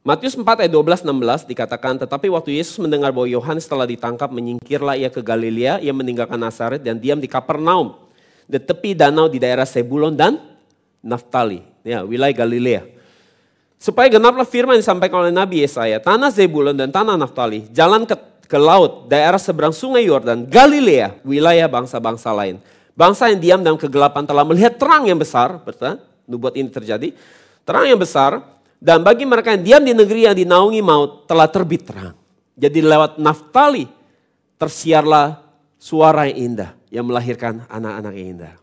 Matius 4 ayat 12-16 dikatakan, tetapi waktu Yesus mendengar bahwa Yohanes telah ditangkap, menyingkirlah ia ke Galilea, ia meninggalkan Nazaret dan diam di Kapernaum, di tepi danau di daerah Sebulon dan Naftali, ya, wilayah Galilea. Supaya genaplah firman yang disampaikan oleh Nabi Yesaya, tanah Zebulon dan tanah Naftali, jalan ke laut, daerah seberang sungai Yordan, Galilea, wilayah bangsa-bangsa lain. Bangsa yang diam dalam kegelapan telah melihat terang yang besar, betul, nubuat ini terjadi, terang yang besar. Dan bagi mereka yang diam di negeri yang dinaungi maut telah terbit terang. Jadi lewat Naftali tersiarlah suara yang indah yang melahirkan anak-anak yang indah.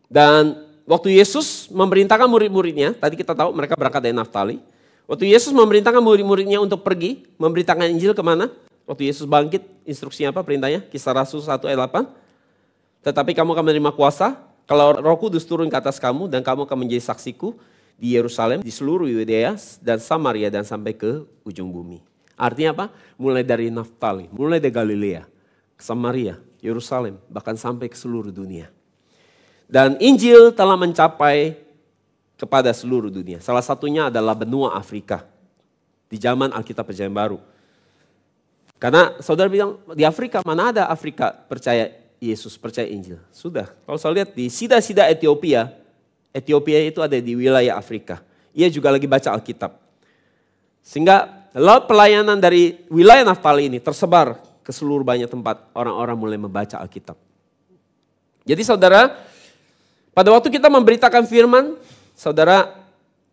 Dan waktu Yesus memerintahkan murid-muridnya, tadi kita tahu mereka berangkat dari Naftali. Waktu Yesus memerintahkan murid-muridnya untuk pergi memberitakan Injil kemana? Waktu Yesus bangkit, instruksinya apa perintahnya? Kisah Rasul 1 ayat 8. Tetapi kamu akan menerima kuasa kalau Roh Kudus turun ke atas kamu dan kamu akan menjadi saksiku di Yerusalem, di seluruh Yudea dan Samaria dan sampai ke ujung bumi. Artinya apa? Mulai dari Naftali, mulai dari Galilea, Samaria, Yerusalem, bahkan sampai ke seluruh dunia. Dan Injil telah mencapai kepada seluruh dunia. Salah satunya adalah benua Afrika. Di zaman Alkitab Perjanjian Baru. Karena saudara bilang, di Afrika mana ada Afrika percaya Yesus, percaya Injil? Sudah, kalau saya lihat di sida-sida Ethiopia itu ada di wilayah Afrika. Ia juga lagi baca Alkitab. Sehingga laut pelayanan dari wilayah Naftali ini tersebar ke seluruh banyak tempat. Orang-orang mulai membaca Alkitab. Jadi saudara, pada waktu kita memberitakan firman, saudara,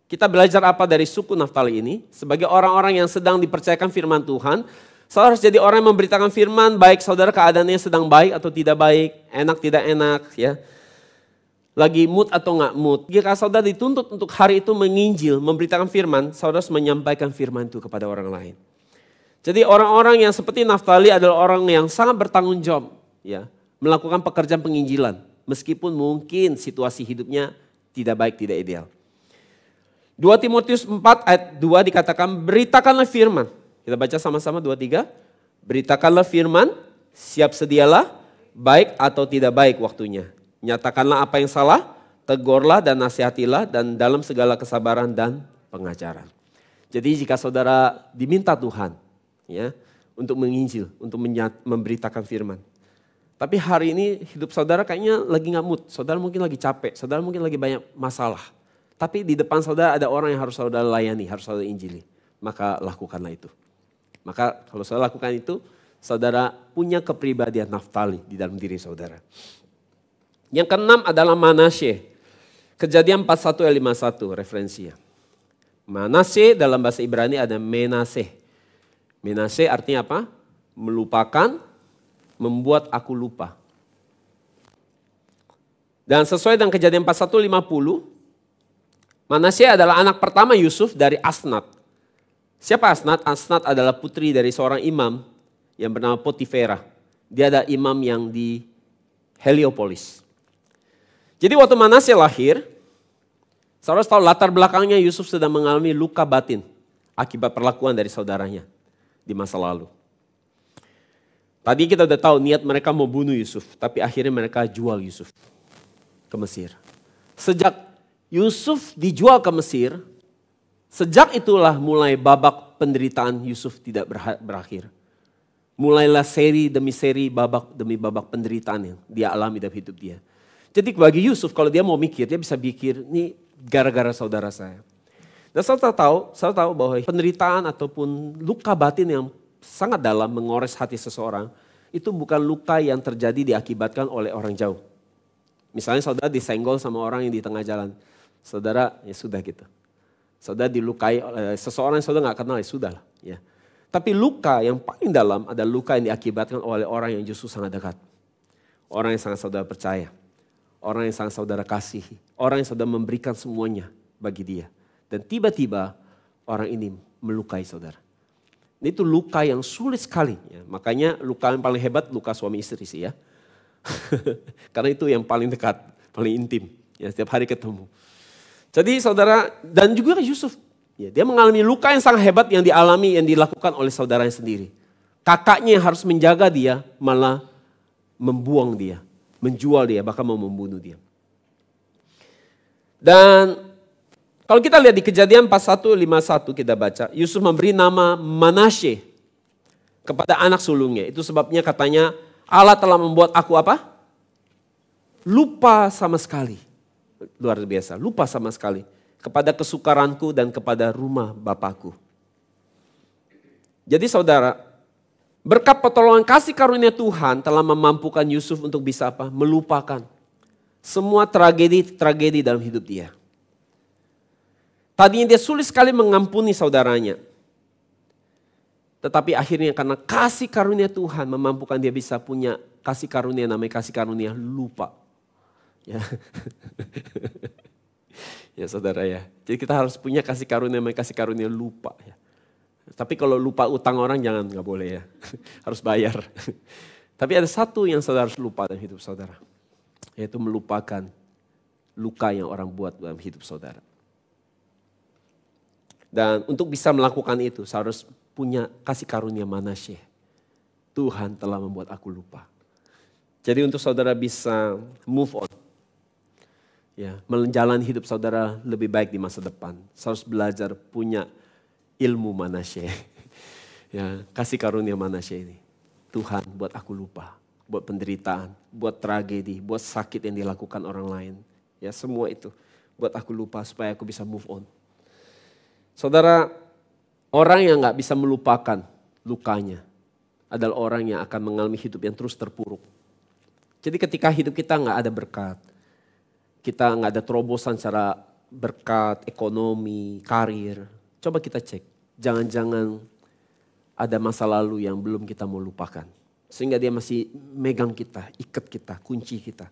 kita belajar apa dari suku Naftali ini? Sebagai orang-orang yang sedang dipercayakan firman Tuhan, saudara harus jadi orang yang memberitakan firman, baik saudara keadaannya sedang baik atau tidak baik, enak tidak enak, ya. Lagi mood atau enggak mood. Jika saudara dituntut untuk hari itu menginjil, memberitakan firman, saudara harus menyampaikan firman itu kepada orang lain. Jadi orang-orang yang seperti Naftali adalah orang yang sangat bertanggung jawab, ya, melakukan pekerjaan penginjilan. Meskipun mungkin situasi hidupnya tidak baik, tidak ideal. 2 Timotius 4 ayat 2 dikatakan, beritakanlah firman. Kita baca sama-sama 2-3. Beritakanlah firman, siap sedialah, baik atau tidak baik waktunya. Nyatakanlah apa yang salah, tegurlah dan nasihatilah dan dalam segala kesabaran dan pengajaran. Jadi jika saudara diminta Tuhan, ya, untuk menginjil, untuk memberitakan firman. Tapi hari ini hidup saudara kayaknya lagi nggak mood, saudara mungkin lagi capek, saudara mungkin lagi banyak masalah. Tapi di depan saudara ada orang yang harus saudara layani, harus saudara injili. Maka lakukanlah itu. Maka kalau saudara lakukan itu, saudara punya kepribadian Naftali di dalam diri saudara. Yang keenam adalah Manasye. Kejadian 41 ayat 51 referensinya. Manasye dalam bahasa Ibrani ada Menaseh. Menaseh artinya apa? Melupakan, membuat aku lupa. Dan sesuai dengan Kejadian 41:50, Manasye adalah anak pertama Yusuf dari Asnat. Siapa Asnat? Asnat adalah putri dari seorang imam yang bernama Potifera. Dia ada imam yang di Heliopolis. Jadi waktu Manasye lahir, saudara tahu latar belakangnya Yusuf sedang mengalami luka batin akibat perlakuan dari saudaranya di masa lalu. Tadi kita udah tahu niat mereka mau bunuh Yusuf, tapi akhirnya mereka jual Yusuf ke Mesir. Sejak Yusuf dijual ke Mesir, sejak itulah mulai babak penderitaan Yusuf tidak berakhir. Mulailah seri demi seri, babak demi babak penderitaan yang dia alami dalam hidup dia. Jadi bagi Yusuf kalau dia mau mikir, dia bisa pikir ini gara-gara saudara saya. Dan saudara tahu bahwa penderitaan ataupun luka batin yang sangat dalam mengores hati seseorang, itu bukan luka yang terjadi diakibatkan oleh orang jauh. Misalnya saudara disenggol sama orang yang di tengah jalan. Saudara ya sudah gitu. Saudara dilukai oleh seseorang yang saudara gak kenal ya sudah lah. Ya. Tapi luka yang paling dalam adalah luka yang diakibatkan oleh orang yang justru sangat dekat. Orang yang sangat saudara percaya. Orang yang sangat saudara kasihi. Orang yang saudara memberikan semuanya bagi dia. Dan tiba-tiba orang ini melukai saudara. Itu luka yang sulit sekali. Ya. Makanya luka yang paling hebat luka suami istri sih ya. Karena itu yang paling dekat, paling intim. Ya, setiap hari ketemu. Jadi saudara, dan juga Yusuf. Ya, dia mengalami luka yang sangat hebat yang dialami, yang dilakukan oleh saudaranya sendiri. Kakaknya yang harus menjaga dia malah membuang dia. Menjual dia, bahkan mau membunuh dia. Dan Kalau kita lihat di Kejadian 41:51 kita baca, Yusuf memberi nama Manasye kepada anak sulungnya. Itu sebabnya katanya Allah telah membuat aku apa? Lupa sama sekali. Luar biasa, lupa sama sekali. Kepada kesukaranku dan kepada rumah Bapakku. Jadi saudara, berkat pertolongan kasih karunia Tuhan telah memampukan Yusuf untuk bisa apa? Melupakan semua tragedi dalam hidup dia. Tadinya dia sulit sekali mengampuni saudaranya. Tetapi akhirnya karena kasih karunia Tuhan memampukan dia bisa punya kasih karunia, namanya kasih karunia lupa. Ya. Ya saudara ya. Jadi kita harus punya kasih karunia, namanya kasih karunia lupa. Ya. Tapi kalau lupa utang orang jangan, nggak boleh ya. Harus bayar. Tapi ada satu yang saudara harus lupa dalam hidup saudara. Yaitu melupakan luka yang orang buat dalam hidup saudara. Dan untuk bisa melakukan itu, saya harus punya kasih karunia Manasye. Tuhan telah membuat aku lupa. Jadi untuk saudara bisa move on. Ya, menjalani hidup saudara lebih baik di masa depan. Saya harus belajar punya ilmu Manasye. Ya, kasih karunia Manasye ini. Tuhan buat aku lupa. Buat penderitaan, buat tragedi, buat sakit yang dilakukan orang lain. Ya, semua itu buat aku lupa supaya aku bisa move on. Saudara, orang yang gak bisa melupakan lukanya adalah orang yang akan mengalami hidup yang terus terpuruk. Jadi ketika hidup kita gak ada berkat, kita gak ada terobosan secara berkat, ekonomi, karir. Coba kita cek, jangan-jangan ada masa lalu yang belum kita mau lupakan. Sehingga dia masih megang kita, ikat kita, kunci kita.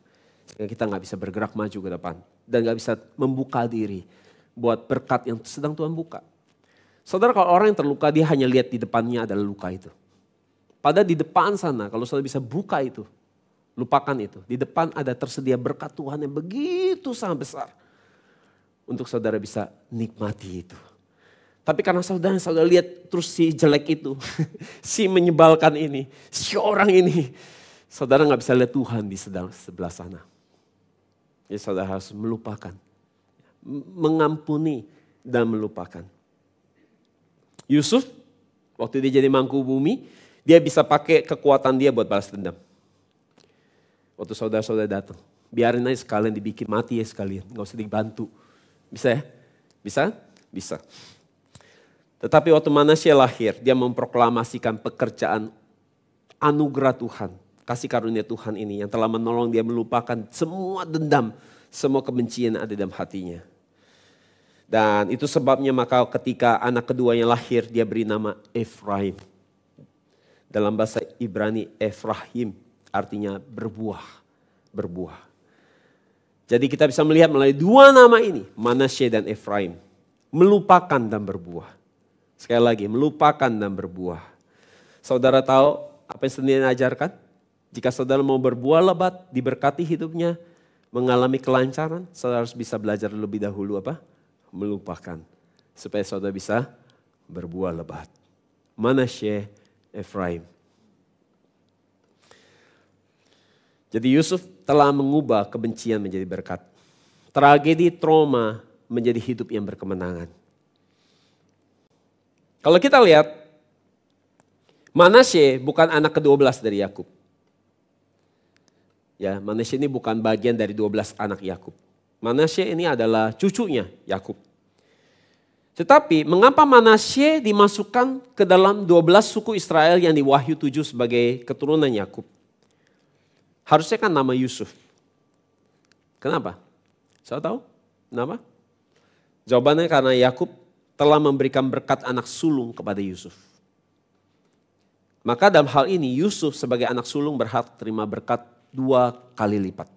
Sehingga kita gak bisa bergerak maju ke depan. Dan gak bisa membuka diri buat berkat yang sedang Tuhan buka. Saudara, kalau orang yang terluka dia hanya lihat di depannya adalah luka itu. Padahal di depan sana kalau saudara bisa buka itu, lupakan itu. Di depan ada tersedia berkat Tuhan yang begitu sangat besar. Untuk saudara bisa nikmati itu. Tapi karena saudara lihat terus si jelek itu, si menyebalkan ini, si orang ini. Saudara gak bisa lihat Tuhan di sebelah sana. Jadi saudara harus melupakan. Mengampuni dan melupakan. Yusuf, waktu dia jadi mangku bumi, dia bisa pakai kekuatan dia buat balas dendam. Waktu saudara-saudara datang, biarin aja sekalian dibikin mati ya sekalian, gak usah dibantu. Bisa ya? Bisa? Bisa. Tetapi waktu Manasye lahir, dia memproklamasikan pekerjaan anugerah Tuhan, kasih karunia Tuhan ini yang telah menolong dia melupakan semua dendam, semua kebencian yang ada dalam hatinya. Dan itu sebabnya maka ketika anak keduanya lahir, dia beri nama Efraim. Dalam bahasa Ibrani, Efrahim artinya berbuah. Berbuah. Jadi kita bisa melihat melalui dua nama ini, Manasye dan Efraim. Melupakan dan berbuah. Sekali lagi, melupakan dan berbuah. Saudara tahu apa yang sendiri ajarkan? Jika saudara mau berbuah lebat, diberkati hidupnya, mengalami kelancaran, saudara harus bisa belajar lebih dahulu apa? Melupakan. Supaya saudara bisa berbuah lebat. Manasye, Efraim. Jadi Yusuf telah mengubah kebencian menjadi berkat. Tragedi, trauma menjadi hidup yang berkemenangan. Kalau kita lihat, Manasye bukan anak ke-12 dari Yakub. Ya, Manasye ini bukan bagian dari 12 anak Yakub. Manasye ini adalah cucunya Yakub. Tetapi mengapa Manasye dimasukkan ke dalam 12 suku Israel yang di Wahyu 7 sebagai keturunan Yakub? Harusnya kan nama Yusuf. Kenapa? Saya tahu? Kenapa? Jawabannya karena Yakub telah memberikan berkat anak sulung kepada Yusuf. Maka dalam hal ini Yusuf sebagai anak sulung berhak terima berkat 2 kali lipat.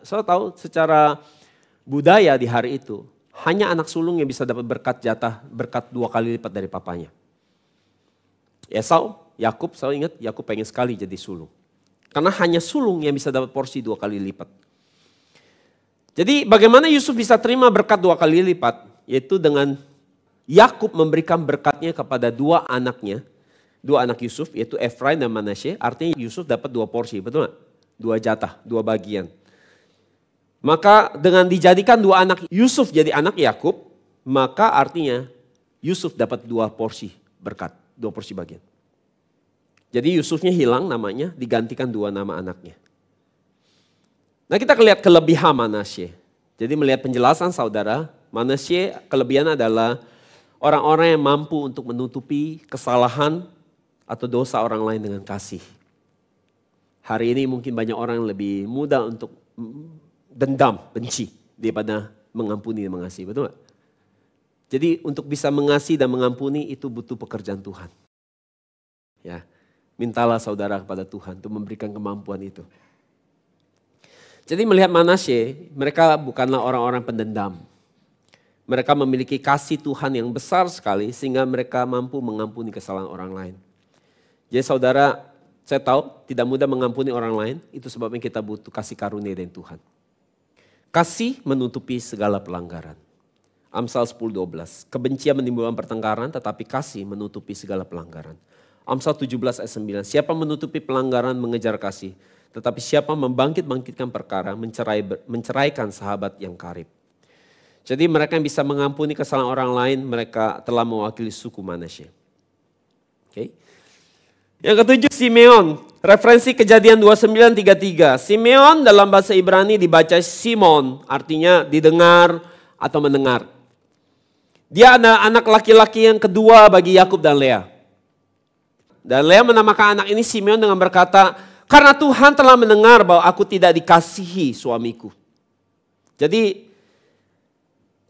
Saya tahu secara budaya di hari itu hanya anak sulung yang bisa dapat berkat 2 kali lipat dari papanya. Esau, Yakub, saya ingat Yakub pengen sekali jadi sulung. Karena hanya sulung yang bisa dapat porsi 2 kali lipat. Jadi bagaimana Yusuf bisa terima berkat 2 kali lipat? Yaitu dengan Yakub memberikan berkatnya kepada 2 anaknya. 2 anak Yusuf yaitu Efraim dan Manasye. Artinya Yusuf dapat 2 porsi, betul gak? 2 jatah, 2 bagian. Maka dengan dijadikan 2 anak Yusuf jadi anak Yakub, maka artinya Yusuf dapat 2 porsi berkat, 2 porsi bagian. Jadi Yusufnya hilang namanya, digantikan 2 nama anaknya. Nah kita lihat kelebihan Manasye. Jadi melihat penjelasan saudara, Manasye kelebihan adalah orang-orang yang mampu untuk menutupi kesalahan atau dosa orang lain dengan kasih. Hari ini mungkin banyak orang yang lebih mudah untuk dendam, benci daripada mengampuni dan mengasihi, betul gak? Jadi untuk bisa mengasihi dan mengampuni itu butuh pekerjaan Tuhan. Ya, mintalah saudara kepada Tuhan untuk memberikan kemampuan itu. Jadi melihat Manasye, mereka bukanlah orang-orang pendendam. Mereka memiliki kasih Tuhan yang besar sekali sehingga mereka mampu mengampuni kesalahan orang lain. Jadi saudara, saya tahu tidak mudah mengampuni orang lain, itu sebabnya kita butuh kasih karunia dari Tuhan. Kasih menutupi segala pelanggaran. Amsal 10:12. Kebencian menimbulkan pertengkaran tetapi kasih menutupi segala pelanggaran. Amsal 17 ayat 9. Siapa menutupi pelanggaran mengejar kasih. Tetapi siapa membangkit-bangkitkan perkara menceraikan sahabat yang karib. Jadi mereka yang bisa mengampuni kesalahan orang lain mereka telah mewakili suku Manasye. Okay. Yang ketujuh Simeon. Referensi Kejadian 29:33. Simeon dalam bahasa Ibrani dibaca Simon, artinya didengar atau mendengar. Dia ada anak laki-laki yang kedua bagi Yakub dan Lea. Dan Lea menamakan anak ini Simeon dengan berkata, karena Tuhan telah mendengar bahwa aku tidak dikasihi suamiku. Jadi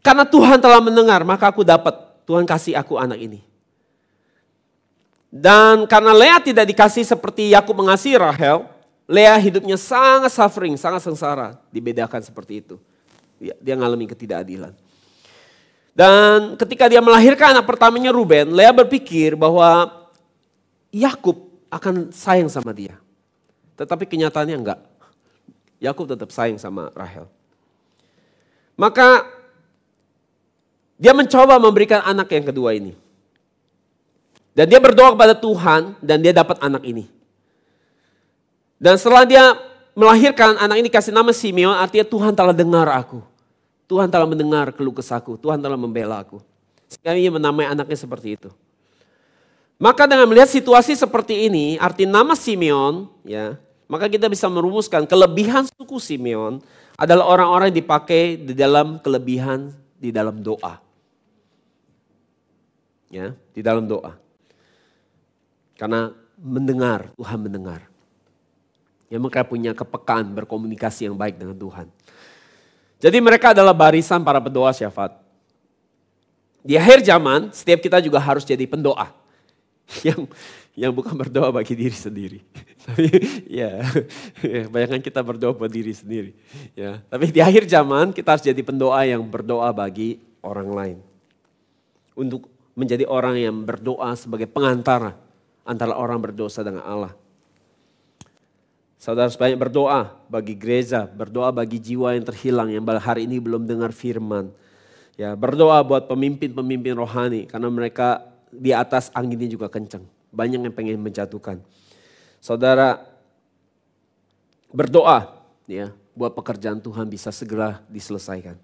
karena Tuhan telah mendengar maka aku dapat, Tuhan kasih aku anak ini. Dan karena Lea tidak dikasih seperti Yakub mengasihi Rahel, Lea hidupnya sangat suffering, sangat sengsara, dibedakan seperti itu. Dia mengalami ketidakadilan. Dan ketika dia melahirkan anak pertamanya Ruben, Lea berpikir bahwa Yakub akan sayang sama dia. Tetapi kenyataannya enggak. Yakub tetap sayang sama Rahel. Maka dia mencoba memberikan anak yang kedua ini. Dan dia berdoa kepada Tuhan dan dia dapat anak ini. Dan setelah dia melahirkan anak ini kasih nama Simeon, artinya Tuhan telah dengar aku. Tuhan telah mendengar keluh kesahku, Tuhan telah membela aku. Sehingga ia menamai anaknya seperti itu. Maka dengan melihat situasi seperti ini, arti nama Simeon, ya, maka kita bisa merumuskan kelebihan suku Simeon adalah orang-orang yang dipakai di dalam kelebihan di dalam doa. Ya, di dalam doa. Karena mendengar, Tuhan mendengar. Ya, mereka punya kepekaan berkomunikasi yang baik dengan Tuhan. Jadi mereka adalah barisan para pendoa syafaat. Di akhir zaman, setiap kita juga harus jadi pendoa. Yang bukan berdoa bagi diri sendiri. Tapi ya, bayangkan kita berdoa buat diri sendiri. Ya, tapi di akhir zaman kita harus jadi pendoa yang berdoa bagi orang lain. Untuk menjadi orang yang berdoa sebagai pengantara antara orang berdosa dengan Allah. Saudara sebanyak berdoa bagi gereja, berdoa bagi jiwa yang terhilang yang hari ini belum dengar firman. Ya, berdoa buat pemimpin-pemimpin rohani karena mereka di atas anginnya juga kencang. Banyak yang pengen menjatuhkan. Saudara berdoa ya buat pekerjaan Tuhan bisa segera diselesaikan.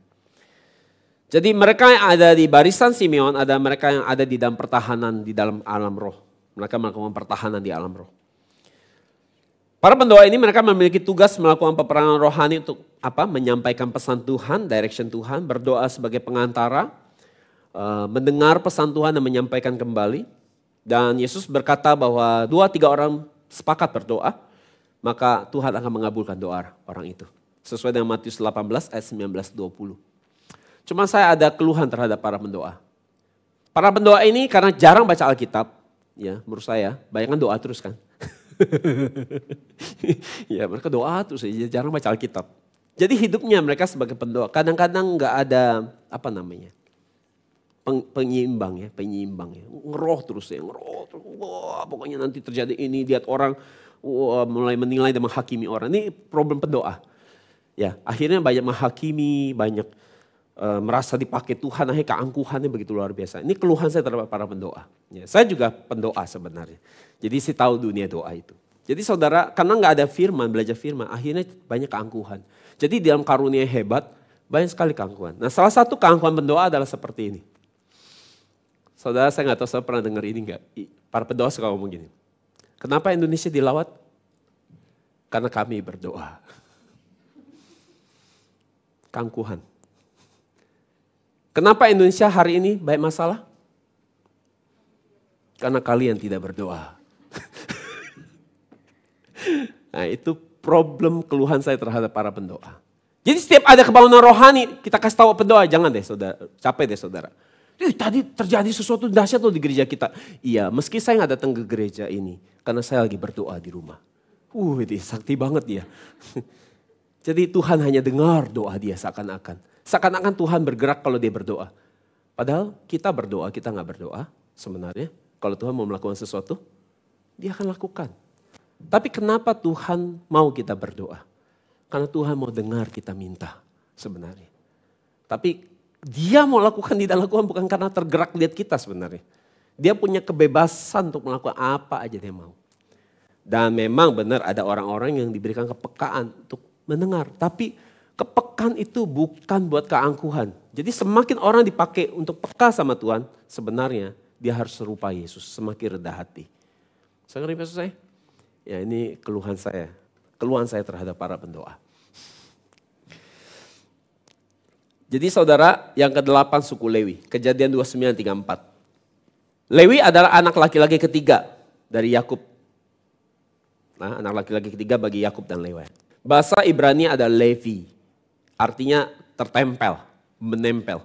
Jadi mereka yang ada di barisan Simeon ada mereka yang ada di dalam pertahanan di dalam alam roh. Mereka melakukan pertahanan di alam roh. Para pendoa ini mereka memiliki tugas melakukan peperangan rohani untuk apa? Menyampaikan pesan Tuhan, direction Tuhan, berdoa sebagai pengantara, mendengar pesan Tuhan dan menyampaikan kembali. Dan Yesus berkata bahwa 2-3 orang sepakat berdoa, maka Tuhan akan mengabulkan doa orang itu. Sesuai dengan Matius 18 ayat 19-20. Cuma saya ada keluhan terhadap para pendoa. Para pendoa ini karena jarang baca Alkitab, ya menurut saya, bayangkan doa terus kan. Ya mereka doa terus, jarang baca Alkitab. Jadi hidupnya mereka sebagai pendoa, kadang-kadang gak ada apa namanya, penyeimbang ya. Ngeroh terus ya, wah pokoknya nanti terjadi ini, lihat orang mulai menilai dan menghakimi orang. Ini problem pendoa. Ya akhirnya banyak menghakimi, banyak merasa dipakai Tuhan, akhirnya keangkuhannya begitu luar biasa. Ini keluhan saya terhadap para pendoa. Ya, saya juga pendoa sebenarnya. Jadi saya tahu dunia doa itu. Jadi saudara, karena nggak ada firman, belajar firman, akhirnya banyak keangkuhan. Jadi dalam karunia hebat, Banyak sekali keangkuhan. Nah salah satu keangkuhan pendoa adalah seperti ini. Saudara, saya nggak tahu saya pernah dengar ini nggak? Para pendoa suka ngomong gini. Kenapa Indonesia dilawat? Karena kami berdoa. Keangkuhan. Kenapa Indonesia hari ini banyak masalah? Karena kalian tidak berdoa. Nah itu problem keluhan saya terhadap para pendoa. Jadi setiap ada kebangunan rohani, kita kasih tahu pendoa, jangan deh saudara, capek deh saudara. Tadi terjadi sesuatu dahsyat loh di gereja kita. Iya, meski saya nggak datang ke gereja ini, karena saya lagi berdoa di rumah. Ini sakti banget dia. Jadi Tuhan hanya dengar doa dia seakan-akan. Seakan-akan Tuhan bergerak kalau dia berdoa. Padahal kita berdoa, kita nggak berdoa sebenarnya. Kalau Tuhan mau melakukan sesuatu, dia akan lakukan. Tapi kenapa Tuhan mau kita berdoa? Karena Tuhan mau dengar kita minta sebenarnya. Tapi dia mau lakukan, tidak lakukan bukan karena tergerak lihat kita sebenarnya. Dia punya kebebasan untuk melakukan apa aja dia mau. Dan memang benar ada orang-orang yang diberikan kepekaan untuk mendengar. Tapi kepekaan itu bukan buat keangkuhan. Jadi semakin orang dipakai untuk peka sama Tuhan, sebenarnya dia harus serupa Yesus, semakin rendah hati. Saya ngerti maksud saya? Ya ini keluhan saya terhadap para pendoa. Jadi saudara, yang ke-8 suku Lewi, Kejadian 29:34. Lewi adalah anak laki-laki ketiga dari Yakub. Nah, anak laki-laki ketiga bagi Yakub dan Lewi. Bahasa Ibrani ada Levi, artinya tertempel, menempel.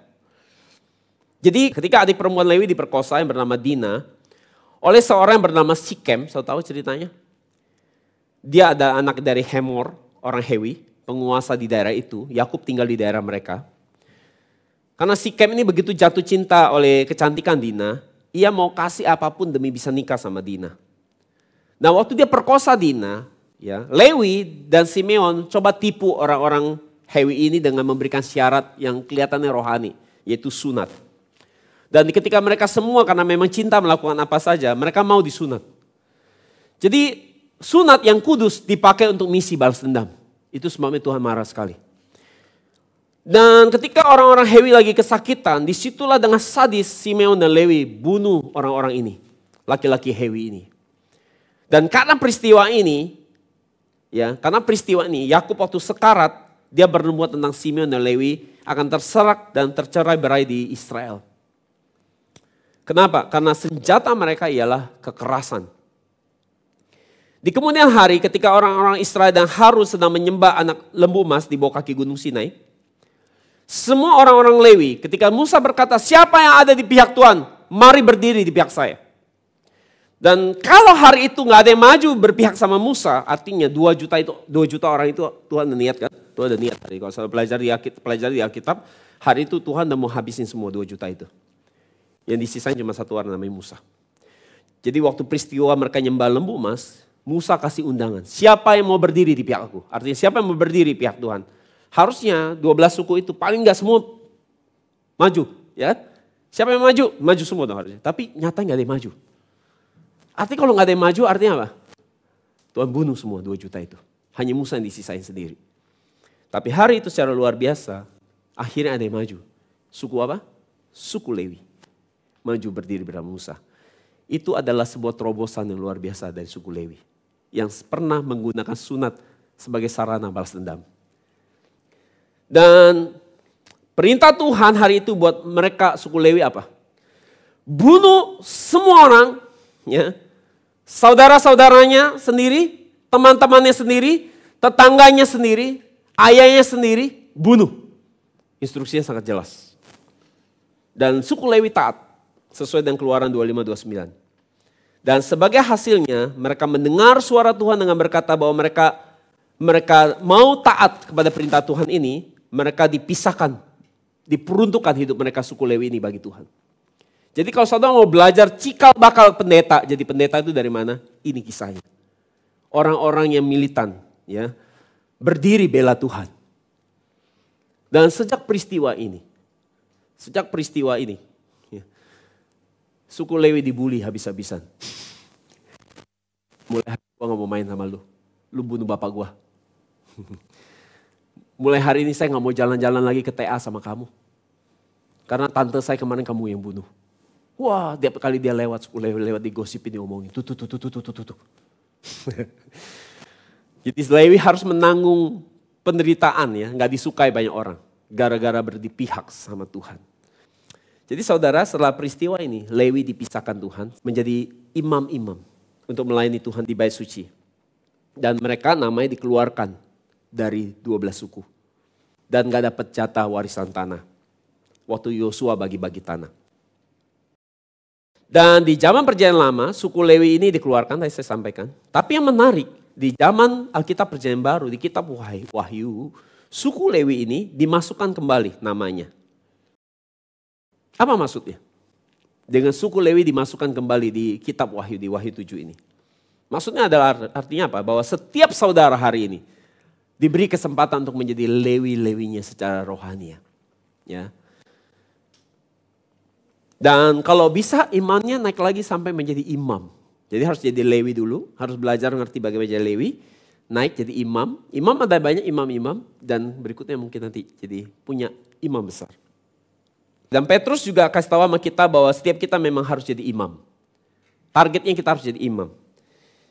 Jadi ketika adik perempuan Lewi diperkosa yang bernama Dina, oleh seorang yang bernama Sikem, saya tahu ceritanya. Dia ada anak dari Hemor, orang Hewi, penguasa di daerah itu. Yakub tinggal di daerah mereka. Karena Sikem ini begitu jatuh cinta oleh kecantikan Dina, ia mau kasih apapun demi bisa nikah sama Dina. Nah waktu dia perkosa Dina, ya, Lewi dan Simeon coba tipu orang-orang Hewi ini dengan memberikan syarat yang kelihatannya rohani, yaitu sunat. Dan ketika mereka semua karena memang cinta melakukan apa saja, mereka mau disunat. Jadi sunat yang kudus dipakai untuk misi balas dendam. Itu sebabnya Tuhan marah sekali. Dan ketika orang-orang Hewi lagi kesakitan, disitulah dengan sadis Simeon dan Lewi bunuh orang-orang ini. Laki-laki Hewi ini. Dan karena peristiwa ini, Yakub waktu sekarat, dia bernubuat tentang Simeon dan Lewi akan terserak dan tercerai-berai di Israel. Kenapa? Karena senjata mereka ialah kekerasan. Di kemudian hari ketika orang-orang Israel dan Harun sedang menyembah anak lembu emas di bawah kaki gunung Sinai, semua orang-orang Lewi ketika Musa berkata, siapa yang ada di pihak Tuhan, mari berdiri di pihak saya. Dan kalau hari itu gak ada yang maju berpihak sama Musa, artinya 2 juta orang itu Tuhan udah niat kan? Tuhan udah niat. Kalau saya pelajari di Alkitab, hari itu Tuhan udah mau habisin semua 2 juta itu. Yang disisain cuma satu orang namanya Musa. Jadi waktu peristiwa mereka nyembah lembu emas, Musa kasih undangan. Siapa yang mau berdiri di pihak aku? Artinya siapa yang mau berdiri di pihak Tuhan? Harusnya 12 suku itu paling gak semua maju. Ya? Siapa yang maju? Maju semua dong harusnya. Tapi nyata gak ada yang maju. Artinya kalau gak ada yang maju artinya apa? Tuhan bunuh semua 2 juta itu. Hanya Musa yang disisain sendiri. Tapi hari itu secara luar biasa, akhirnya ada yang maju. Suku apa? Suku Lewi. Maju berdiri bersama Musa. Itu adalah sebuah terobosan yang luar biasa dari suku Lewi. Yang pernah menggunakan sunat sebagai sarana balas dendam. Dan perintah Tuhan hari itu buat mereka suku Lewi apa? Bunuh semua orang, ya, saudara-saudaranya sendiri, teman-temannya sendiri, tetangganya sendiri, ayahnya sendiri, bunuh. Instruksinya sangat jelas. Dan suku Lewi taat, sesuai dengan Keluaran 25-29. Dan sebagai hasilnya mereka mendengar suara Tuhan dengan berkata bahwa mereka mau taat kepada perintah Tuhan ini, mereka dipisahkan, diperuntukkan hidup mereka suku Lewi ini bagi Tuhan. Jadi kalau saudara mau belajar cikal bakal pendeta, jadi pendeta itu dari mana? Ini kisahnya. Orang-orang yang militan, ya, berdiri bela Tuhan. Dan sejak peristiwa ini, ya, suku Lewi dibully habis-habisan. Mulai gue gak mau main sama lu bunuh bapak gue. mulai hari ini saya nggak mau jalan-jalan lagi ke TA sama kamu. Karena tante saya kemarin kamu yang bunuh. Wah, tiap kali dia lewat digosipin, diomongin. Tuh. Jadi Lewi harus menanggung penderitaan ya, nggak disukai banyak orang. Gara-gara berdipihak sama Tuhan. Jadi saudara, setelah peristiwa ini, Lewi dipisahkan Tuhan menjadi imam-imam untuk melayani Tuhan di Bait Suci. Dan mereka namanya dikeluarkan dari 12 suku. Dan gak dapat jatah warisan tanah. Waktu Yosua bagi-bagi tanah. Dan di zaman perjanjian lama, suku Lewi ini dikeluarkan, tadi saya sampaikan. Tapi yang menarik, di zaman Alkitab perjanjian baru, di kitab Wahyu, suku Lewi ini dimasukkan kembali namanya. Apa maksudnya? Dengan suku Lewi dimasukkan kembali di kitab Wahyu, di Wahyu 7 ini. Maksudnya adalah artinya apa? Bahwa setiap saudara hari ini diberi kesempatan untuk menjadi Lewi-Lewinya secara rohani. Ya. Dan kalau bisa imannya naik lagi sampai menjadi imam. Jadi harus jadi Lewi dulu, harus belajar ngerti bagaimana jadi Lewi. Naik jadi imam. Imam ada banyak imam-imam dan berikutnya mungkin nanti jadi punya imam besar. Dan Petrus juga kasih tahu sama kita bahwa setiap kita memang harus jadi imam. Targetnya kita harus jadi imam.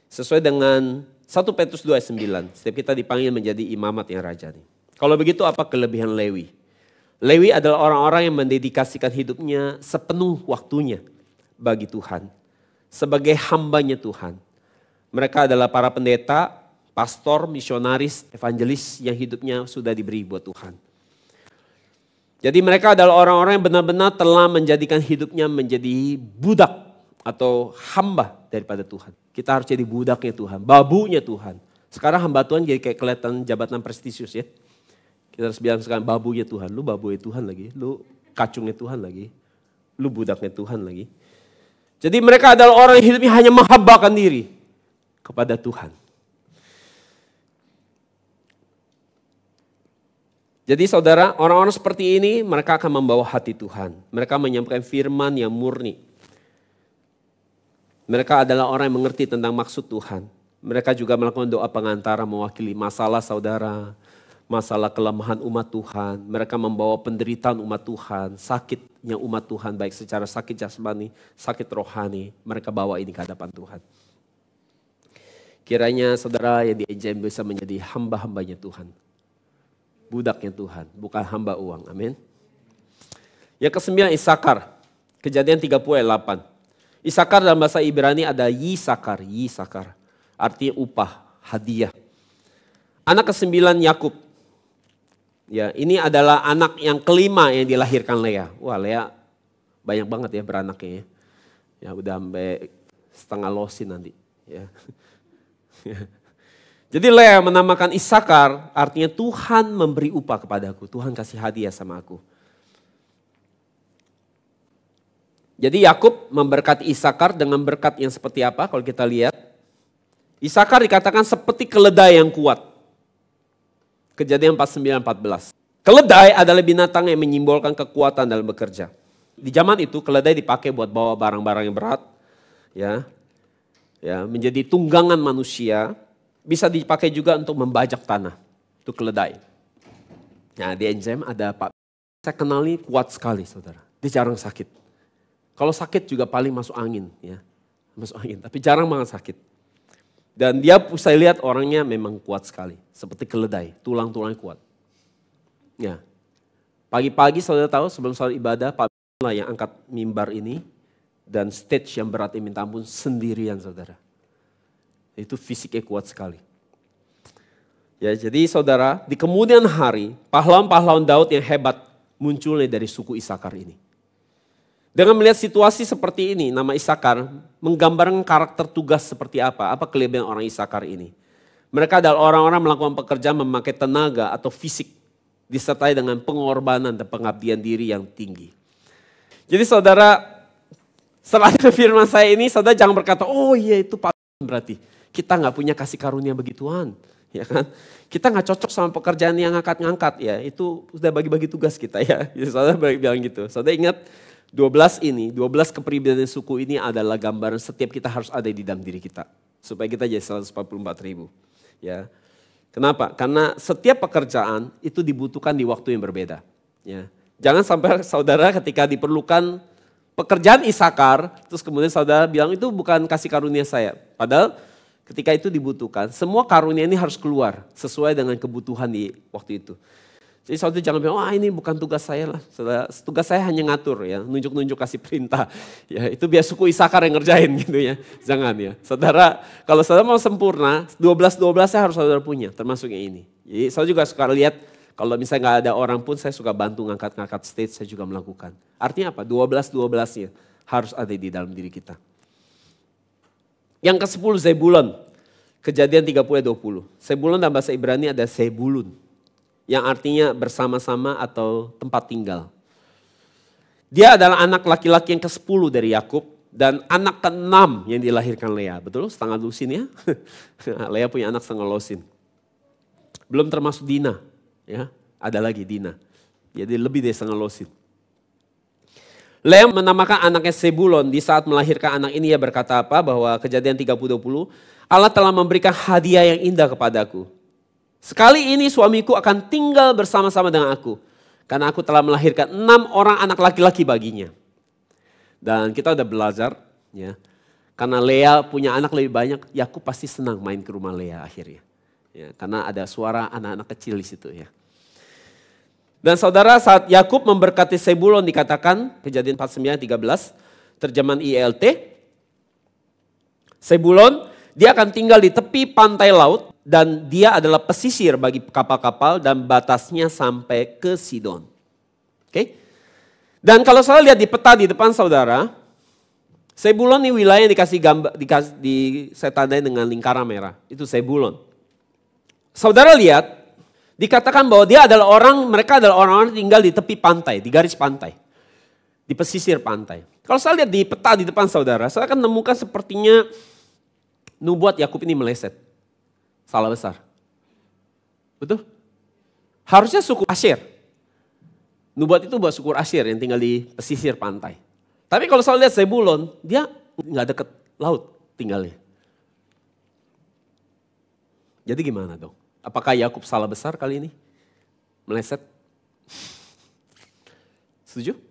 Sesuai dengan 1 Petrus 2 ayat 9. Setiap kita dipanggil menjadi imamat yang raja. Kalau begitu apa kelebihan Lewi? Lewi adalah orang-orang yang mendedikasikan hidupnya sepenuh waktunya bagi Tuhan. Sebagai hambanya Tuhan. Mereka adalah para pendeta, pastor, misionaris, evangelis yang hidupnya sudah diberi buat Tuhan. Jadi mereka adalah orang-orang yang benar-benar telah menjadikan hidupnya menjadi budak atau hamba daripada Tuhan. Kita harus jadi budaknya Tuhan, babunya Tuhan. Sekarang hamba Tuhan jadi kayak kelihatan jabatan prestisius ya. Kita harus bilang sekarang babunya Tuhan, lu babunya Tuhan lagi, lu kacungnya Tuhan lagi, lu budaknya Tuhan lagi. Jadi mereka adalah orang yang hidupnya hanya menghambakan diri kepada Tuhan. Jadi saudara, orang-orang seperti ini mereka akan membawa hati Tuhan. Mereka menyampaikan firman yang murni. Mereka adalah orang yang mengerti tentang maksud Tuhan. Mereka juga melakukan doa pengantara mewakili masalah saudara, masalah kelemahan umat Tuhan. Mereka membawa penderitaan umat Tuhan, sakitnya umat Tuhan baik secara sakit jasmani, sakit rohani. Mereka bawa ini ke hadapan Tuhan. Kiranya saudara yang di EJM bisa menjadi hamba-hambanya Tuhan. Budaknya Tuhan, bukan hamba uang. Amin. Yang ke-9 Isakar. Kejadian 30 ayat 8. Isakar dalam bahasa Ibrani ada Yisakar. Yisakar. Artinya upah, hadiah. Anak ke-9 Yakub. Ya, ini adalah anak yang kelima yang dilahirkan Lea. Wah, Lea banyak banget ya beranaknya ya. Ya udah sampai setengah losin nanti. Ya. Jadi Lea menamakan Isakar artinya Tuhan memberi upah kepadaku. Tuhan kasih hadiah sama aku. Jadi Yakub memberkati Isakar dengan berkat yang seperti apa kalau kita lihat. Isakar dikatakan seperti keledai yang kuat. Kejadian 49-14. Keledai adalah binatang yang menyimbolkan kekuatan dalam bekerja. Di zaman itu keledai dipakai buat bawa barang-barang yang berat. Ya, menjadi tunggangan manusia. Bisa dipakai juga untuk membajak tanah. Itu keledai. Nah di EJM ada Pak. Saya kenali kuat sekali saudara. Dia jarang sakit. Kalau sakit juga paling masuk angin. Ya, masuk angin. Tapi jarang banget sakit. Dan dia saya lihat orangnya memang kuat sekali. Seperti keledai. Tulang-tulangnya kuat. Ya. Pagi-pagi saudara tahu sebelum salat ibadah. Pak lah yang angkat mimbar ini. Dan stage yang berat minta ampun sendirian saudara. Itu fisiknya kuat sekali. Ya, jadi saudara, di kemudian hari, pahlawan-pahlawan Daud yang hebat munculnya dari suku Isakar ini. Dengan melihat situasi seperti ini, nama Isakar menggambarkan karakter tugas seperti apa kelebihan orang Isakar ini. Mereka adalah orang-orang melakukan pekerjaan memakai tenaga atau fisik, disertai dengan pengorbanan dan pengabdian diri yang tinggi. Jadi saudara, setelah firman saya ini, saudara jangan berkata, oh iya itu berarti. Kita nggak punya kasih karunia begituan, ya kan? Kita nggak cocok sama pekerjaan yang ngangkat-ngangkat, ya. Itu sudah bagi-bagi tugas kita ya. Jadi saudara bilang gitu. Saudara ingat 12 kepribadian suku ini adalah gambaran setiap kita harus ada di dalam diri kita. Supaya kita jadi 144.000. Ya. Kenapa? Karena setiap pekerjaan itu dibutuhkan di waktu yang berbeda. Ya. Jangan sampai saudara ketika diperlukan pekerjaan Isakar, terus kemudian saudara bilang itu bukan kasih karunia saya. Padahal ketika itu dibutuhkan, semua karunia ini harus keluar sesuai dengan kebutuhan di waktu itu. Jadi saudara jangan bilang, wah ini bukan tugas saya lah. Tugas saya hanya ngatur ya, nunjuk-nunjuk kasih perintah. Ya itu biar suku Isakar yang ngerjain gitu ya. Jangan ya. Saudara, kalau saudara mau sempurna, 12-12 saya harus saudara punya, termasuk yang ini. Jadi saya juga suka lihat, kalau misalnya nggak ada orang pun saya suka bantu ngangkat-ngangkat stage, saya juga melakukan. Artinya apa? 12-12-nya harus ada di dalam diri kita. Yang ke-10 Zebulon, Kejadian 30-20. Zebulon dalam bahasa Ibrani ada Sebulun, yang artinya bersama-sama atau tempat tinggal. Dia adalah anak laki-laki yang ke-10 dari Yakub dan anak ke-6 yang dilahirkan Lea. Betul? Setengah lusin ya. Lea punya anak setengah lusin. Belum termasuk Dina. Ya, ada lagi Dina. Jadi lebih dari setengah lusin. Lea menamakan anaknya Sebulon. Di saat melahirkan anak ini ia berkata apa? Bahwa Kejadian 30-20. Allah telah memberikan hadiah yang indah kepadaku. Sekali ini suamiku akan tinggal bersama-sama dengan aku. Karena aku telah melahirkan 6 orang anak laki-laki baginya. Dan kita udah belajar ya. Karena Lea punya anak lebih banyak, Yakub pasti senang main ke rumah Lea akhirnya. Ya, karena ada suara anak-anak kecil di situ ya. Dan saudara, saat Yakub memberkati Sebulon dikatakan, Kejadian 49:13, terjemahan ILT. Sebulon, dia akan tinggal di tepi pantai laut. Dan dia adalah pesisir bagi kapal-kapal dan batasnya sampai ke Sidon. Oke? Dan kalau saya lihat di peta di depan saudara, Sebulon ini wilayah yang dikasih gambar, saya tandai dengan lingkaran merah. Itu Sebulon. Saudara lihat, dikatakan bahwa mereka adalah orang-orang yang tinggal di tepi pantai, di garis pantai. Di pesisir pantai. Kalau saya lihat di peta di depan saudara, saya akan menemukan sepertinya nubuat Yakub ini meleset. Salah besar. Betul? Harusnya suku Asyir. Nubuat itu buat suku Asyir yang tinggal di pesisir pantai. Tapi kalau saya lihat Zebulon, dia nggak deket laut tinggalnya. Jadi gimana dong? Apakah Yakub salah besar kali ini? Meleset? Setuju?